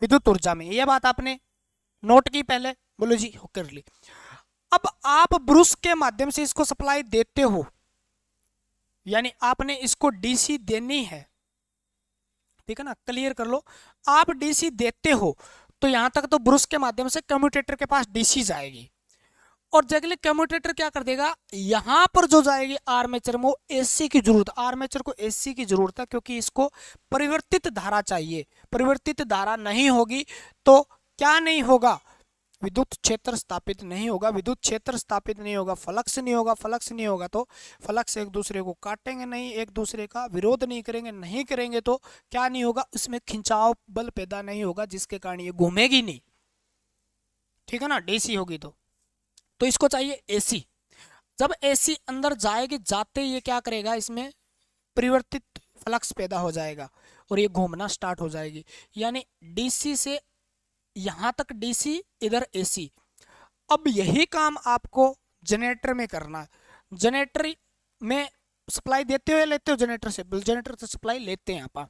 विद्युत ऊर्जा में। यह बात आपने नोट की पहले, बोलो जी हो कर ली। अब आप ब्रूस के माध्यम से इसको सप्लाई देते हो, यानी आपने इसको डीसी देनी है। ठीक है ना, क्लियर कर लो, आप डीसी देते हो तो यहां तक तो ब्रूस के माध्यम से कम्यूटेटर के पास डीसी जाएगी। और जगले कम्यूटेटर क्या कर देगा, यहां पर जो जाएगी आर्मेचर में, वो एसी की जरूरत, आर्मेचर को एसी की जरूरत है, क्योंकि इसको परिवर्तित धारा चाहिए। परिवर्तित धारा नहीं होगी तो क्या नहीं होगा, विद्युत क्षेत्र स्थापित नहीं होगा। विद्युत क्षेत्र स्थापित नहीं होगा, फ्लक्स नहीं होगा। फ्लक्स नहीं होगा तो फ्लक्स एक दूसरे को काटेंगे नहीं, एक दूसरे का विरोध नहीं करेंगे, नहीं करेंगे तो क्या नहीं होगा, उसमें खिंचाव बल पैदा नहीं होगा, जिसके कारण ये घूमेगी नहीं। ठीक है ना, डीसी होगी तो इसको चाहिए एसी। जब एसी अंदर जाएगी, जाते ये क्या करेगा, इसमें परिवर्तित फ्लक्स पैदा हो जाएगा और ये घूमना स्टार्ट हो जाएगी। यानी डीसी से यहां तक डीसी, इधर एसी। अब यही काम आपको जनरेटर में करना है। जनरेटर में सप्लाई देते हो या लेते हो, जनरेटर से सप्लाई लेते हैं आप,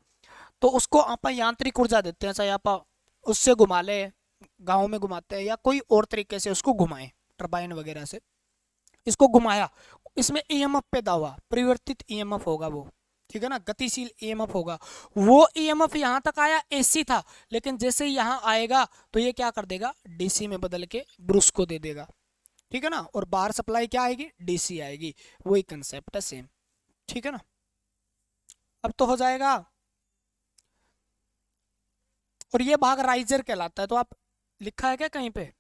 तो उसको आप यांत्रिक ऊर्जा देते हैं, चाहे आप उससे घुमा ले, गाँव में घुमाते हैं या कोई और तरीके से उसको घुमाएं, टरबाइन वगैरह से इसको घुमाया, इसमें ईएमएफ पैदा हुआ, परिवर्तित ईएमएफ होगा वो। ठीक है ना, गतिशील ईएमएफ होगा। वो ईएमएफ यहां तक आया, एसी था, लेकिन जैसे ही यहां आएगा तो ये क्या कर देगा, डीसी में बदल के ब्रूस को दे देगा। ठीक है ना, और बाहर सप्लाई क्या आएगी, डीसी आएगी। वही कंसेप्ट है सेम। ठीक है ना, अब तो हो जाएगा। और ये भाग राइजर कहलाता है, तो आप लिखा है क्या कहीं पे,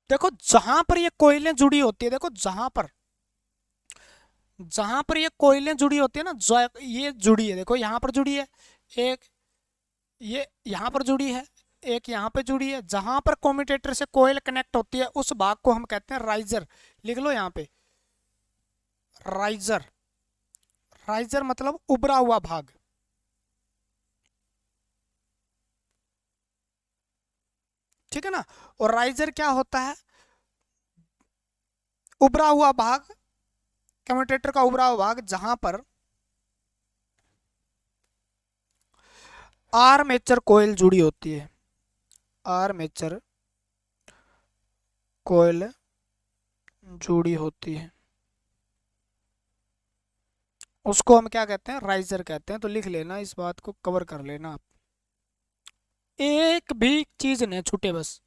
देखो जहां पर ये कोयलें जुड़ी होती है, देखो जहां पर ये कोयलें जुड़ी होती है ना, ये जुड़ी है, देखो यहाँ पर जुड़ी है एक, ये यहाँ पर जुड़ी है एक, यहाँ पे जुड़ी है। जहां पर कम्यूटेटर से कोयल कनेक्ट होती है उस भाग को हम कहते हैं राइजर। लिख लो यहाँ पे, राइजर। राइजर मतलब उभरा हुआ भाग। ठीक है ना, और राइजर क्या होता है, उभरा हुआ भाग, कम्यूटेटर का उभरा हुआ भाग, जहां पर आर्मेचर कोयल जुड़ी होती है। आर्मेचर कोयल जुड़ी होती है, उसको हम क्या कहते हैं, राइजर कहते हैं। तो लिख लेना, इस बात को कवर कर लेना आप, एक भी चीज न छूटे बस।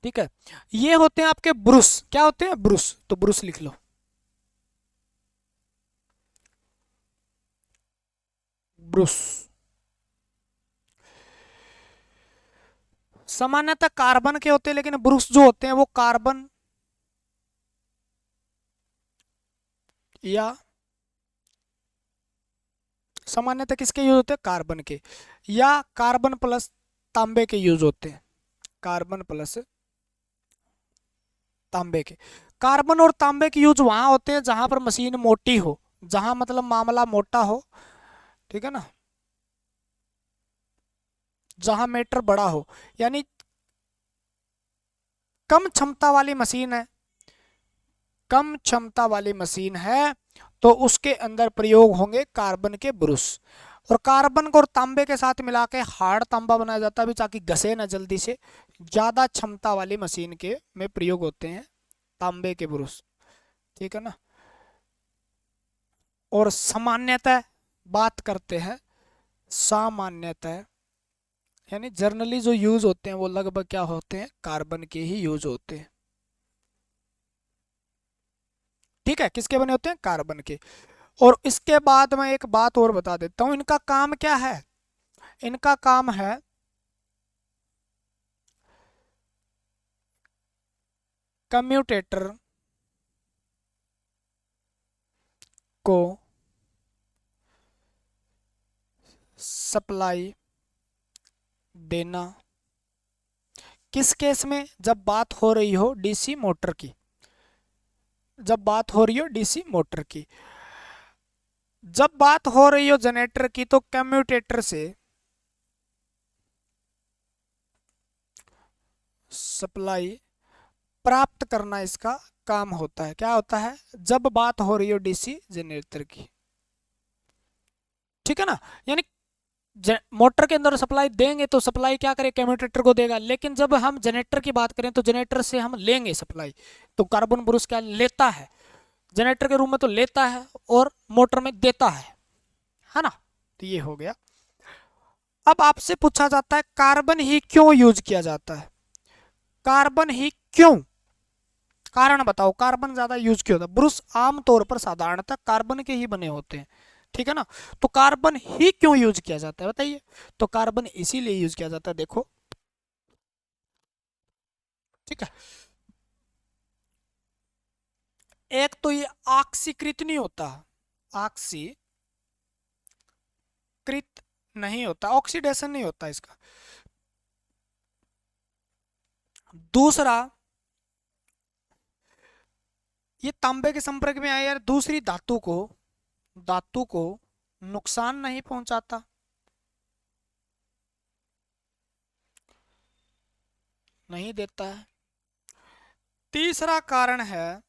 ठीक है, ये होते हैं आपके ब्रुश। क्या होते हैं? ब्रुश। तो ब्रुश लिख लो, ब्रुश। सामान्यतः कार्बन के होते हैं, लेकिन ब्रुश जो होते हैं वो कार्बन या सामान्यतः किसके यूज होते हैं? कार्बन के, या कार्बन प्लस तांबे के यूज होते हैं। कार्बन प्लस तांबे के। कार्बन और तांबे के यूज वहां होते हैं जहां पर मशीन मोटी हो, जहां मतलब मामला मोटा हो, ठीक है ना, जहां मीटर बड़ा हो, यानी कम क्षमता वाली मशीन है, कम क्षमता वाली मशीन है, तो उसके अंदर प्रयोग होंगे कार्बन के ब्रुश। और कार्बन को और तांबे के साथ मिला के हार्ड तांबा बनाया जाता है भी, ताकि घसे ना जल्दी से। ज्यादा क्षमता वाली मशीन के में प्रयोग होते हैं तांबे के ब्रुश, ठीक है ना। और सामान्यतः बात करते हैं, सामान्यतः यानी जनरली जो यूज होते हैं वो लगभग क्या होते हैं? कार्बन के ही यूज होते हैं, ठीक है। किसके बने होते हैं? कार्बन के। और इसके बाद मैं एक बात और बता देता हूं, इनका काम क्या है? इनका काम है कम्यूटेटर को सप्लाई देना। किस केस में? जब बात हो रही हो डीसी मोटर की, जब बात हो रही हो डीसी मोटर की। जब बात हो रही हो जनरेटर की, तो कम्यूटेटर से सप्लाई प्राप्त करना इसका काम होता है। क्या होता है? जब बात हो रही हो डीसी जनरेटर की, ठीक है ना, यानी मोटर के अंदर सप्लाई देंगे तो सप्लाई क्या करे? कम्यूटेटर को देगा। लेकिन जब हम जनरेटर की बात करें तो जनरेटर से हम लेंगे सप्लाई, तो कार्बन ब्रुश क्या लेता है? जनरेटर के रूप में तो लेता है और मोटर में देता है ना। तो ये हो गया। अब आपसे पूछा जाता है कार्बन ही क्यों यूज किया जाता है? कार्बन ही क्यों? कारण बताओ, कार्बन ज्यादा यूज क्यों होता है? ब्रुश आमतौर पर साधारणतः कार्बन के ही बने होते हैं, ठीक है ना। तो कार्बन ही क्यों यूज किया जाता है बताइए? तो कार्बन इसीलिए यूज किया जाता है, देखो, ठीक है। एक तो ये ऑक्सीकृत नहीं होता, ऑक्सीकृत नहीं होता, ऑक्सीडेशन नहीं होता इसका। दूसरा, ये तांबे के संपर्क में आया यार दूसरी धातु को नुकसान नहीं पहुंचाता, नहीं देता है। तीसरा कारण है,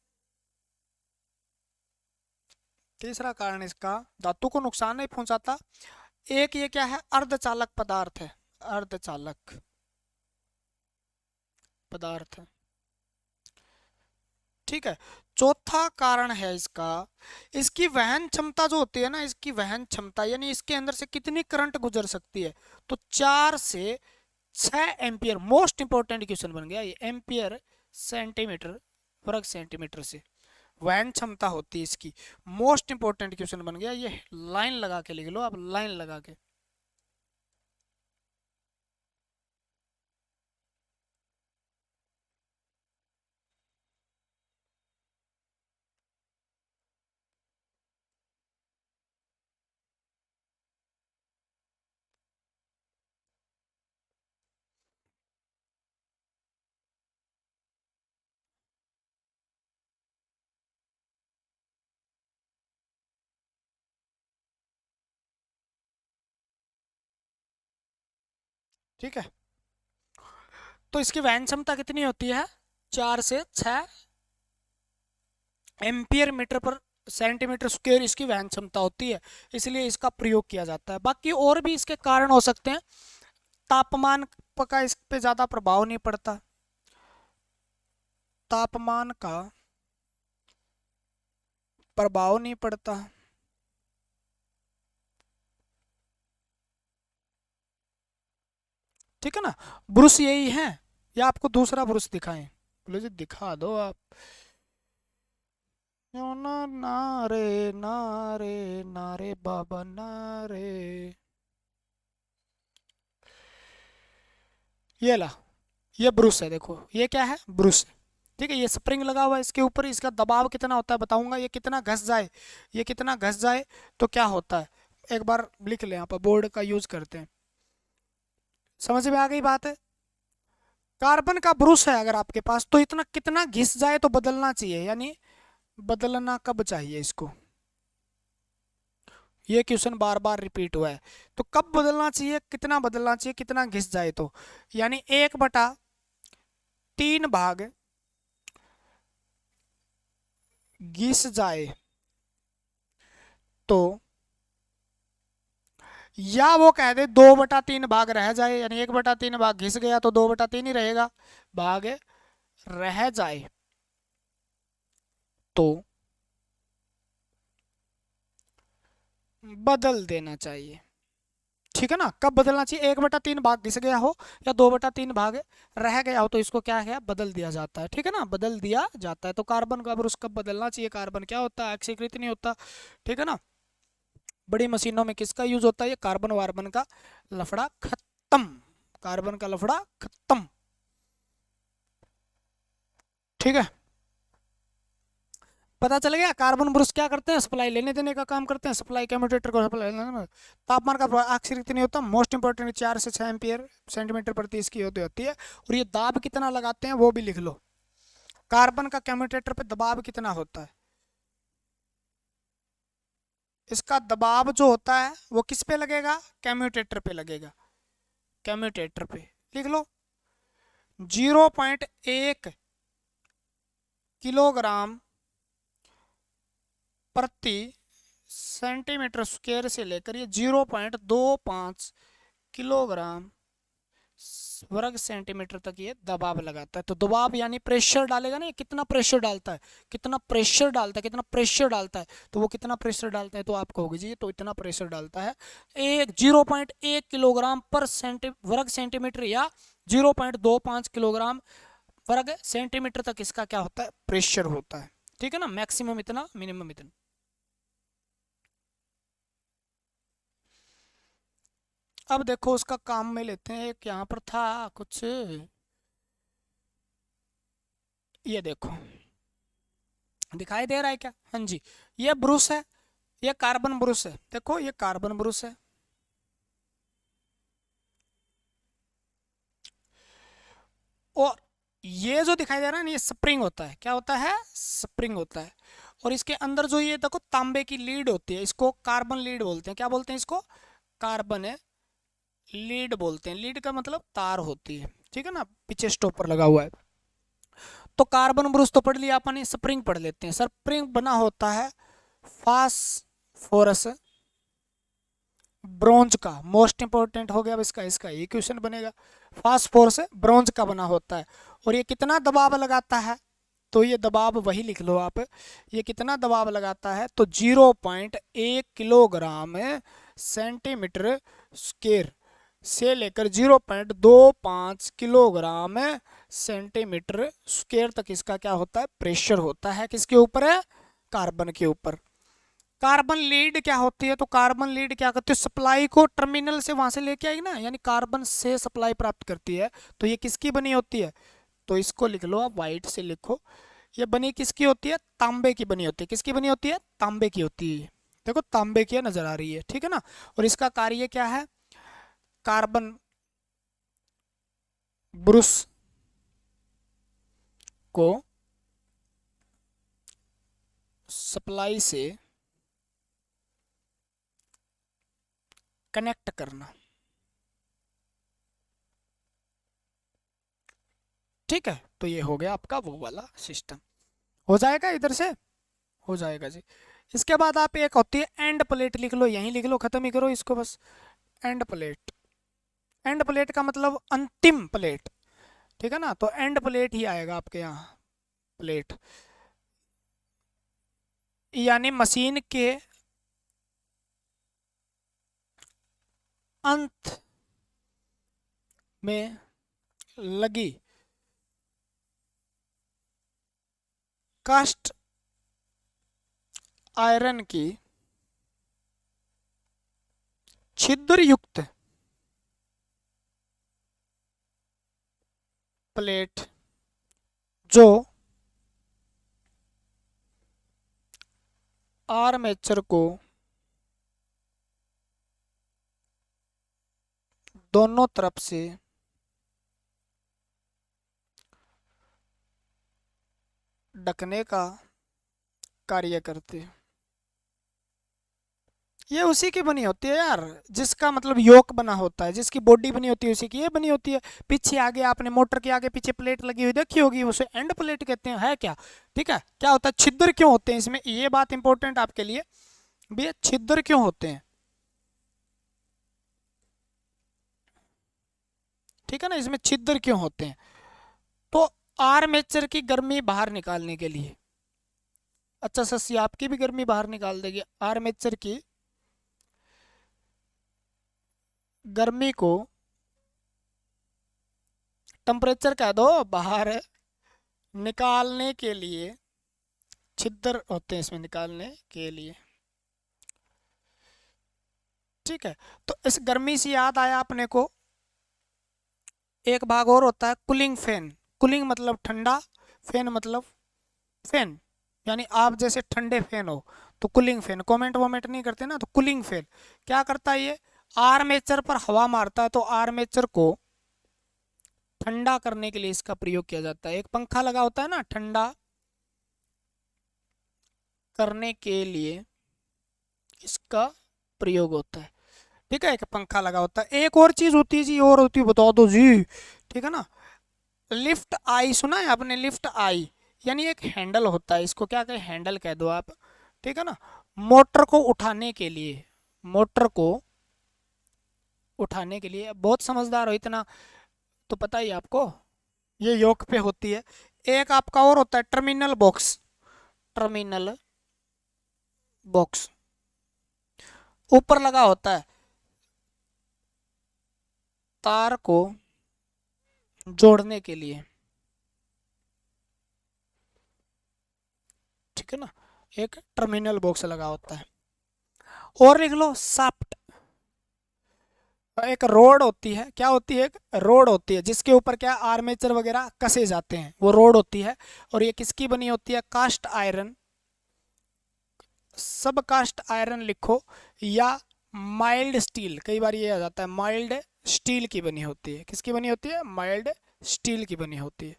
तीसरा कारण इसका धातु को नुकसान नहीं पहुंचाता। एक ये क्या है? अर्धचालक पदार्थ है, अर्धचालक पदार्थ है, ठीक है। चौथा कारण है इसका, इसकी वहन क्षमता जो होती है ना, इसकी वहन क्षमता, यानी इसके अंदर से कितनी करंट गुजर सकती है? तो 4 से 6 एम्पियर। मोस्ट इंपॉर्टेंट क्वेश्चन बन गया ये, एम्पियर सेंटीमीटर वर्ग सेंटीमीटर से वहन क्षमता होती है इसकी। मोस्ट इंपॉर्टेंट क्वेश्चन बन गया ये, लाइन लगा के लिख लो आप, लाइन लगा के। ठीक है, तो इसकी वहन क्षमता कितनी होती है? 4 से 6 एम्पियर मीटर पर सेंटीमीटर स्क्वायर इसकी वहन क्षमता होती है, इसलिए इसका प्रयोग किया जाता है। बाकी और भी इसके कारण हो सकते हैं। तापमान का इस पे ज्यादा प्रभाव नहीं पड़ता, तापमान का प्रभाव नहीं पड़ता, ठीक है ना। ब्रुश यही है, या आपको दूसरा ब्रुश दिखाएं? बोले जी दिखा दो आप। ना नारे नारे नारे बाबा नारे। ये ला, ये ब्रुश है, देखो ये क्या है, ब्रुश है। ठीक है, ये स्प्रिंग लगा हुआ है इसके ऊपर, इसका दबाव कितना होता है बताऊंगा, ये कितना घस जाए, ये कितना घस जाए तो क्या होता है, एक बार लिख लें, यहाँ पर बोर्ड का यूज करते हैं। समझ में आ गई बात है? कार्बन का ब्रुश है अगर आपके पास, तो इतना कितना घिस जाए तो बदलना चाहिए, यानी बदलना कब चाहिए इसको, ये क्वेश्चन बार बार रिपीट हुआ है। तो कब बदलना चाहिए, कितना बदलना चाहिए, कितना घिस जाए तो, यानी 1/3 घिस जाए तो, या वो कह दे 2/3 रह जाए, यानी 1/3 घिस गया तो 2/3 ही रहेगा, भाग रह जाए तो बदल देना चाहिए। ठीक है ना, कब बदलना चाहिए, 1/3 घिस गया हो या 2/3 रह गया हो तो इसको क्या है, बदल दिया जाता है। ठीक है ना, बदल दिया जाता है। तो कार्बन का ब्रुश कब बदलना चाहिए, कार्बन क्या होता है, ऑक्सीकृत नहीं होता। ठीक है ना, बड़ी मशीनों में किसका यूज होता है, ये कार्बन वार्बन का लफड़ा खत्म, कार्बन का लफड़ा खत्म। ठीक है, पता चल गया। कार्बन ब्रुश क्या करते हैं, सप्लाई लेने देने का काम करते हैं, सप्लाई कम्यूटेटर को सप्लाई तापमान का अक्षरित नहीं होता, मोस्ट इंपॉर्टेंट 4 से 6 एम्पियर सेंटीमीटर प्रति इसकी होती है। और ये दाब कितना लगाते हैं वो भी लिख लो, कार्बन का कम्यूटेटर पे दबाव कितना होता है, इसका दबाव जो होता है वो किस पे लगेगा, कम्यूटेटर पे लगेगा, कम्यूटेटर पे लिख लो। 0.1 किलोग्राम प्रति सेंटीमीटर स्क्वायर से लेकर ये 0.25 किलोग्राम वर्ग सेंटीमीटर तक ये दबाव लगाता है। तो दबाव यानी प्रेशर डालेगा ना, ये कितना प्रेशर डालता है, कितना प्रेशर डालता है, कितना प्रेशर डालता है, तो वो कितना प्रेशर डालता है तो आप कहोगे जी तो इतना प्रेशर डालता है, 0.1 किलोग्राम पर वर्ग सेंटीमीटर, या 0.25 किलोग्राम वर्ग सेंटीमीटर तक इसका क्या होता है, प्रेशर होता है। ठीक है ना, मैक्सिमम इतना, मिनिमम इतना। अब देखो उसका काम में लेते हैं, एक यहाँ पर था कुछ, ये देखो दिखाई दे रहा है क्या, हाँ जी, ये ब्रुश है, ये कार्बन ब्रुश है, देखो ये कार्बन ब्रुश है, और ये जो दिखाई दे रहा है ना ये स्प्रिंग होता है, क्या होता है, स्प्रिंग होता है। और इसके अंदर जो ये देखो तांबे की लीड होती है, इसको कार्बन लीड बोलते हैं, क्या बोलते हैं इसको, कार्बन है लीड बोलते हैं, लीड का मतलब तार होती है। ठीक है ना, पीछे स्टॉपर लगा हुआ है। तो कार्बन ब्रुश तो पढ़ लिया अपन, स्प्रिंग पढ़ लेते हैं। स्प्रिंग बना होता है फास्फोरस ब्रोंज का, मोस्ट इंपोर्टेंट हो गया अब इसका, इसका ये क्वेश्चन बनेगा, फास्फोरस ब्रोंज का बना होता है। और ये कितना दबाव लगाता है, तो ये दबाव वही लिख लो आप, ये कितना दबाव लगाता है, तो 0.1 किलोग्राम सेंटीमीटर स्क्वायर से लेकर 0.25 किलोग्राम सेंटीमीटर स्क्वायर तक इसका क्या होता है, प्रेशर होता है, किसके ऊपर है, कार्बन के ऊपर। कार्बन लीड क्या होती है, तो कार्बन लीड क्या करती है, सप्लाई को टर्मिनल से वहां से लेके आएगी ना, यानी कार्बन से सप्लाई प्राप्त करती है। तो ये किसकी बनी होती है, तो इसको लिख लो आप, वाइट से लिखो, ये बनी किसकी होती है, तांबे की बनी होती है, किसकी बनी होती है, तांबे की होती है। देखो तांबे की नजर आ रही है, ठीक है ना। और इसका कार्य क्या है, कार्बन ब्रुश को सप्लाई से कनेक्ट करना। ठीक है, तो ये हो गया आपका वो वाला सिस्टम, हो जाएगा इधर से, हो जाएगा जी। इसके बाद आप एक होती है एंड प्लेट, लिख लो, यहीं लिख लो, खत्म ही करो इसको बस, एंड प्लेट। एंड प्लेट का मतलब अंतिम प्लेट, ठीक है ना, तो एंड प्लेट ही आएगा आपके यहाँ, प्लेट यानी मशीन के अंत में लगी कास्ट आयरन की छिद्र युक्त प्लेट जो आर्मेचर को दोनों तरफ से ढकने का कार्य करते हैं। ये उसी की बनी होती है यार, जिसका मतलब योक बना होता है, जिसकी बॉडी बनी होती है उसी की ये बनी होती है। पीछे आगे आपने मोटर के आगे पीछे प्लेट लगी हुई देखी होगी, उसे एंड प्लेट कहते हैं, है क्या? ठीक है, क्या होता है, छिद्र क्यों होते हैं इसमें, ये बात इंपॉर्टेंट आपके लिए भैया, छिद्र क्यों होते हैं, ठीक है ना, इसमें छिद्र क्यों होते हैं? तो आर्मेचर की गर्मी बाहर निकालने के लिए। अच्छा सस्सी, आपकी भी गर्मी बाहर निकाल देगी। आर्मेचर की गर्मी को टेम्परेचर कह दो, बाहर निकालने के लिए छिद्र होते हैं इसमें निकालने के लिए। ठीक है, तो इस गर्मी से याद आया अपने को एक भाग और होता है कूलिंग फैन। कूलिंग मतलब ठंडा, फैन मतलब फैन, यानी आप जैसे ठंडे फैन हो तो कूलिंग फैन, कमेंट वोमेंट नहीं करते ना, तो कूलिंग फैन क्या करता है, ये आर्मेचर पर हवा मारता है, तो आर्मेचर को ठंडा करने के लिए इसका प्रयोग किया जाता है। एक पंखा लगा होता है ना, ठंडा करने के लिए इसका प्रयोग होता है। ठीक है, एक पंखा लगा होता है। एक और चीज होती है जी, और होती है, बता दो जी। ठीक है ना, लिफ्ट आई सुना है आपने, लिफ्ट आई यानी एक हैंडल होता है, इसको क्या कहें, हैंडल कह दो आप। ठीक है ना, मोटर को उठाने के लिए, मोटर को उठाने के लिए, बहुत समझदार हो इतना तो पता ही आपको, ये योक पे होती है। एक आपका और होता है टर्मिनल बॉक्स, टर्मिनल बॉक्स ऊपर लगा होता है, तार को जोड़ने के लिए। ठीक है ना, एक टर्मिनल बॉक्स लगा होता है। और लिख लो शाफ्ट, एक रोड होती है, क्या होती है, एक रोड होती है जिसके ऊपर क्या आर्मेचर वगैरह कसे जाते हैं, वो रोड होती है। और ये किसकी बनी होती है, कास्ट आयरन, सब कास्ट आयरन लिखो, या माइल्ड स्टील, कई बार ये आ जाता है, माइल्ड स्टील की बनी होती है। किसकी बनी होती है, माइल्ड स्टील की बनी होती है।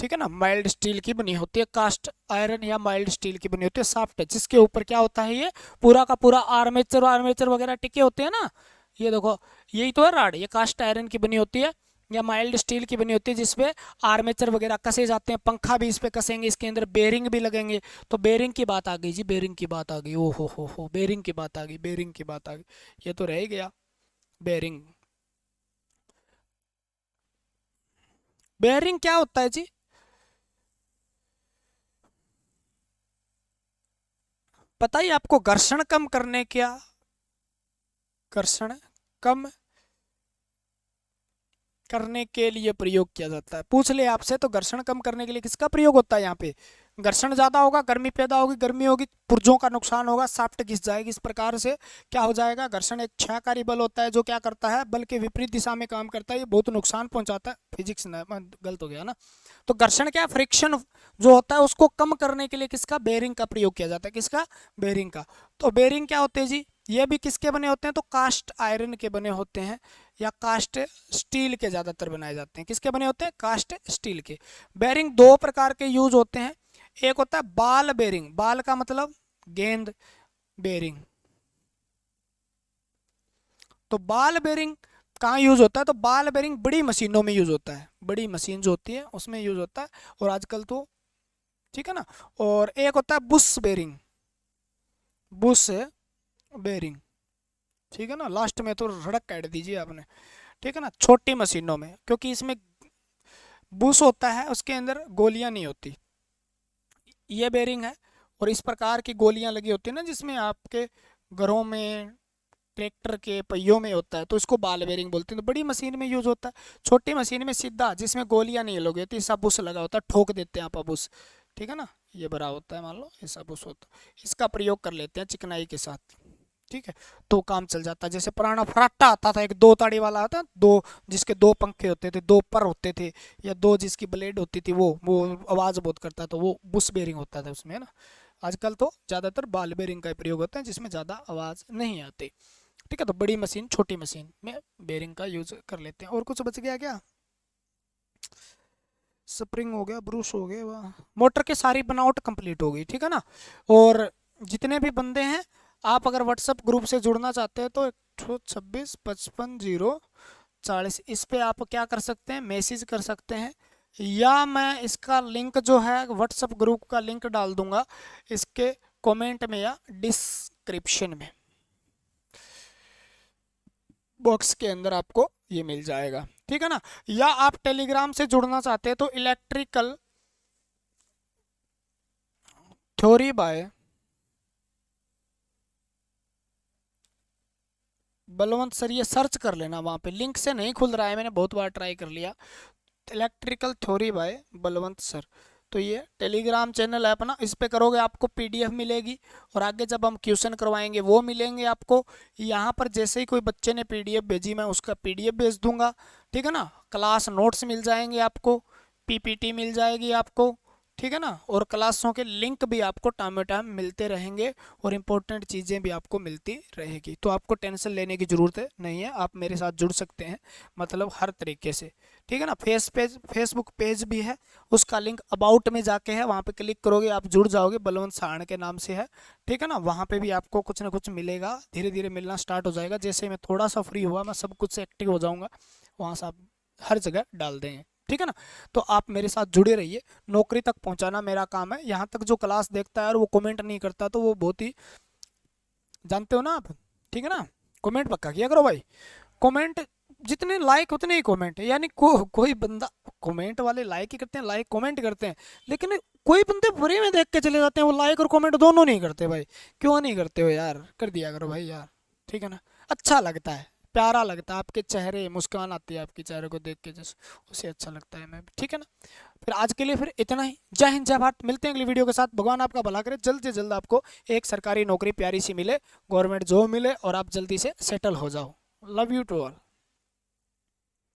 ठीक है ना, माइल्ड स्टील की बनी होती है, कास्ट आयरन या माइल्ड स्टील की बनी होती है, सॉफ्ट है, जिसके ऊपर क्या होता है, ये पूरा का पूरा आर्मेचर आर्मेचर वगैरह टिके होते हैं ना। ये देखो, यही तो है राड, ये कास्ट आयरन की बनी होती है या माइल्ड स्टील की बनी होती है, जिसपे आर्मेचर वगैरह कसे जाते हैं, पंखा भी इस पे कसेंगे, इसके अंदर बेरिंग भी लगेंगे। तो बेरिंग की बात आ गई जी, बेरिंग की बात आ गई, ओ हो, बेरिंग की बात आ गई, बेरिंग की बात आ गई, ये तो रह ही गया बेरिंग। बेरिंग क्या होता है जी, पता ही आपको, घर्षण कम करने, क्या घर्षण कम करने के लिए प्रयोग किया जाता है। पूछ ले आपसे तो घर्षण कम करने के लिए किसका प्रयोग होता है, यहाँ पे घर्षण ज्यादा होगा, गर्मी पैदा होगी, गर्मी होगी, पुर्जों का नुकसान होगा, शाफ्ट घिस जाएगी, इस प्रकार से क्या हो जाएगा, घर्षण एक क्षयकारी बल होता है जो क्या करता है, बल के विपरीत दिशा में काम करता है, ये बहुत नुकसान पहुंचाता है। फिजिक्स गलत हो गया ना, तो घर्षण क्या, फ्रिक्शन जो होता है उसको कम करने के लिए किसका, बेरिंग का प्रयोग किया जाता है, किसका, बेरिंग का। तो बेरिंग क्या होते हैं जी, ये भी किसके बने होते हैं, तो कास्ट आयरन के बने होते हैं या कास्ट स्टील के ज्यादातर बनाए जाते हैं। किसके बने होते हैं, कास्ट स्टील के। बेरिंग दो प्रकार के यूज होते हैं, एक होता है बाल बेरिंग, बाल का मतलब गेंद बेरिंग। तो बाल बेरिंग कहाँ यूज होता है, तो बाल बेरिंग बड़ी मशीनों में यूज होता है, बड़ी मशीन जो होती है उसमें यूज होता है, और आजकल तो ठीक है ना। और एक होता है बुश बेरिंग, बुश बेरिंग, ठीक है ना, लास्ट में तो रड़क काट दीजिए आपने। ठीक है ना, छोटी मशीनों में, क्योंकि इसमें बुश होता है, उसके अंदर गोलियां नहीं होती, ये बेरिंग है। और इस प्रकार की गोलियां लगी होती है ना, जिसमें आपके घरों में ट्रैक्टर के पहियों में होता है, तो इसको बॉल बेरिंग बोलते हैं। तो बड़ी मशीन में यूज होता है, छोटी मशीन में सीधा, जिसमें गोलियां नहीं लगी होती, ऐसा बुश लगा होता है, ठोक देते हैं आप बुश, ठीक है ना, ये भरा होता है मान लो, ऐसा बुश होता है, इसका प्रयोग कर लेते हैं चिकनाई के साथ, ठीक है। तो काम चल जाता है। जैसे पुराना फराटा आता था, एक दो ताड़ी वाला आता, दो, जिसके दो पंखे होते थे, दो पर होते थे, या दो जिसकी ब्लेड होती थी, वो आवाज बहुत करता था, वो बुश बेरिंग होता था उसमें, है ना। आजकल तो ज़्यादातर बॉल बेरिंग का प्रयोग होता है, जिसमें ज़्यादा आवाज़ नहीं आती, ठीक है। तो बड़ी मशीन छोटी मशीन में बेरिंग का यूज कर लेते हैं। और कुछ बच गया क्या? स्प्रिंग हो गया, ब्रूश हो गया, वाह, मोटर की सारी बनावट कंप्लीट हो गई, ठीक है ना। और जितने भी बंदे हैं, आप अगर व्हाट्सएप ग्रुप से जुड़ना चाहते हैं तो 12655 040 इस पे आप क्या कर सकते हैं, मैसेज कर सकते हैं, या मैं इसका लिंक जो है व्हाट्सएप ग्रुप का लिंक डाल दूंगा इसके कमेंट में या डिस्क्रिप्शन में, बॉक्स के अंदर आपको ये मिल जाएगा, ठीक है ना। या आप टेलीग्राम से जुड़ना चाहते हैं तो electrical theory by Balwant sir, ये सर्च कर लेना, वहाँ पे लिंक से नहीं खुल रहा है, मैंने बहुत बार ट्राई कर लिया। Electrical theory by Balwant sir, तो ये टेलीग्राम चैनल है अपना, इस पे करोगे आपको पीडीएफ मिलेगी, और आगे जब हम क्वेश्चन करवाएंगे वो मिलेंगे आपको। यहाँ पर जैसे ही कोई बच्चे ने पीडीएफ भेजी, मैं उसका पीडीएफ भेज दूंगा, ठीक है ना। क्लास नोट्स मिल जाएंगे आपको, पीपीटी मिल जाएगी आपको, ठीक है ना। और क्लासों के लिंक भी आपको टाइम टाइम मिलते रहेंगे, और इम्पोर्टेंट चीज़ें भी आपको मिलती रहेगी। तो आपको टेंशन लेने की ज़रूरत नहीं है, आप मेरे साथ जुड़ सकते हैं, मतलब हर तरीके से, ठीक है ना। फेसबुक पेज भी है, उसका लिंक अबाउट में जाके है, वहाँ पे क्लिक करोगे आप जुड़ जाओगे, बलवंत साहड़ के नाम से है, ठीक है ना। वहाँ पे भी आपको कुछ ना कुछ मिलेगा, धीरे धीरे मिलना स्टार्ट हो जाएगा। जैसे मैं थोड़ा सा फ्री हुआ, मैं सब कुछ से एक्टिव हो जाऊँगा, वहाँ से आप हर जगह डाल देंगे, ठीक है ना। तो आप मेरे साथ जुड़े रहिए, नौकरी तक पहुंचाना मेरा काम है। यहाँ तक जो क्लास देखता है और वो कमेंट नहीं करता, तो वो बहुत ही, जानते हो ना आप, ठीक है ना। कमेंट पक्का किया करो भाई, कमेंट जितने लाइक उतने ही कमेंट, यानी कोई बंदा, कमेंट वाले लाइक ही करते हैं, लाइक कमेंट करते हैं, लेकिन कोई बंदे बुरे में देख के चले जाते हैं, वो लाइक और कमेंट दोनों नहीं करते भाई। क्यों नहीं करते हो यार, कर दिया करो भाई यार, ठीक है ना। अच्छा लगता है, प्यारा लगता है, आपके चेहरे मुस्कान आती है आपके चेहरे को देख के, जैसे उसे अच्छा लगता है, मैं, ठीक है ना। फिर आज के लिए फिर इतना ही, जय हिंद जय भारत, मिलते हैं अगली वीडियो के साथ। भगवान आपका भला करे, जल्द से जल्द आपको एक सरकारी नौकरी प्यारी सी मिले, गवर्नमेंट जॉब मिले, और आप जल्दी से सेटल हो जाओ। Love you to all.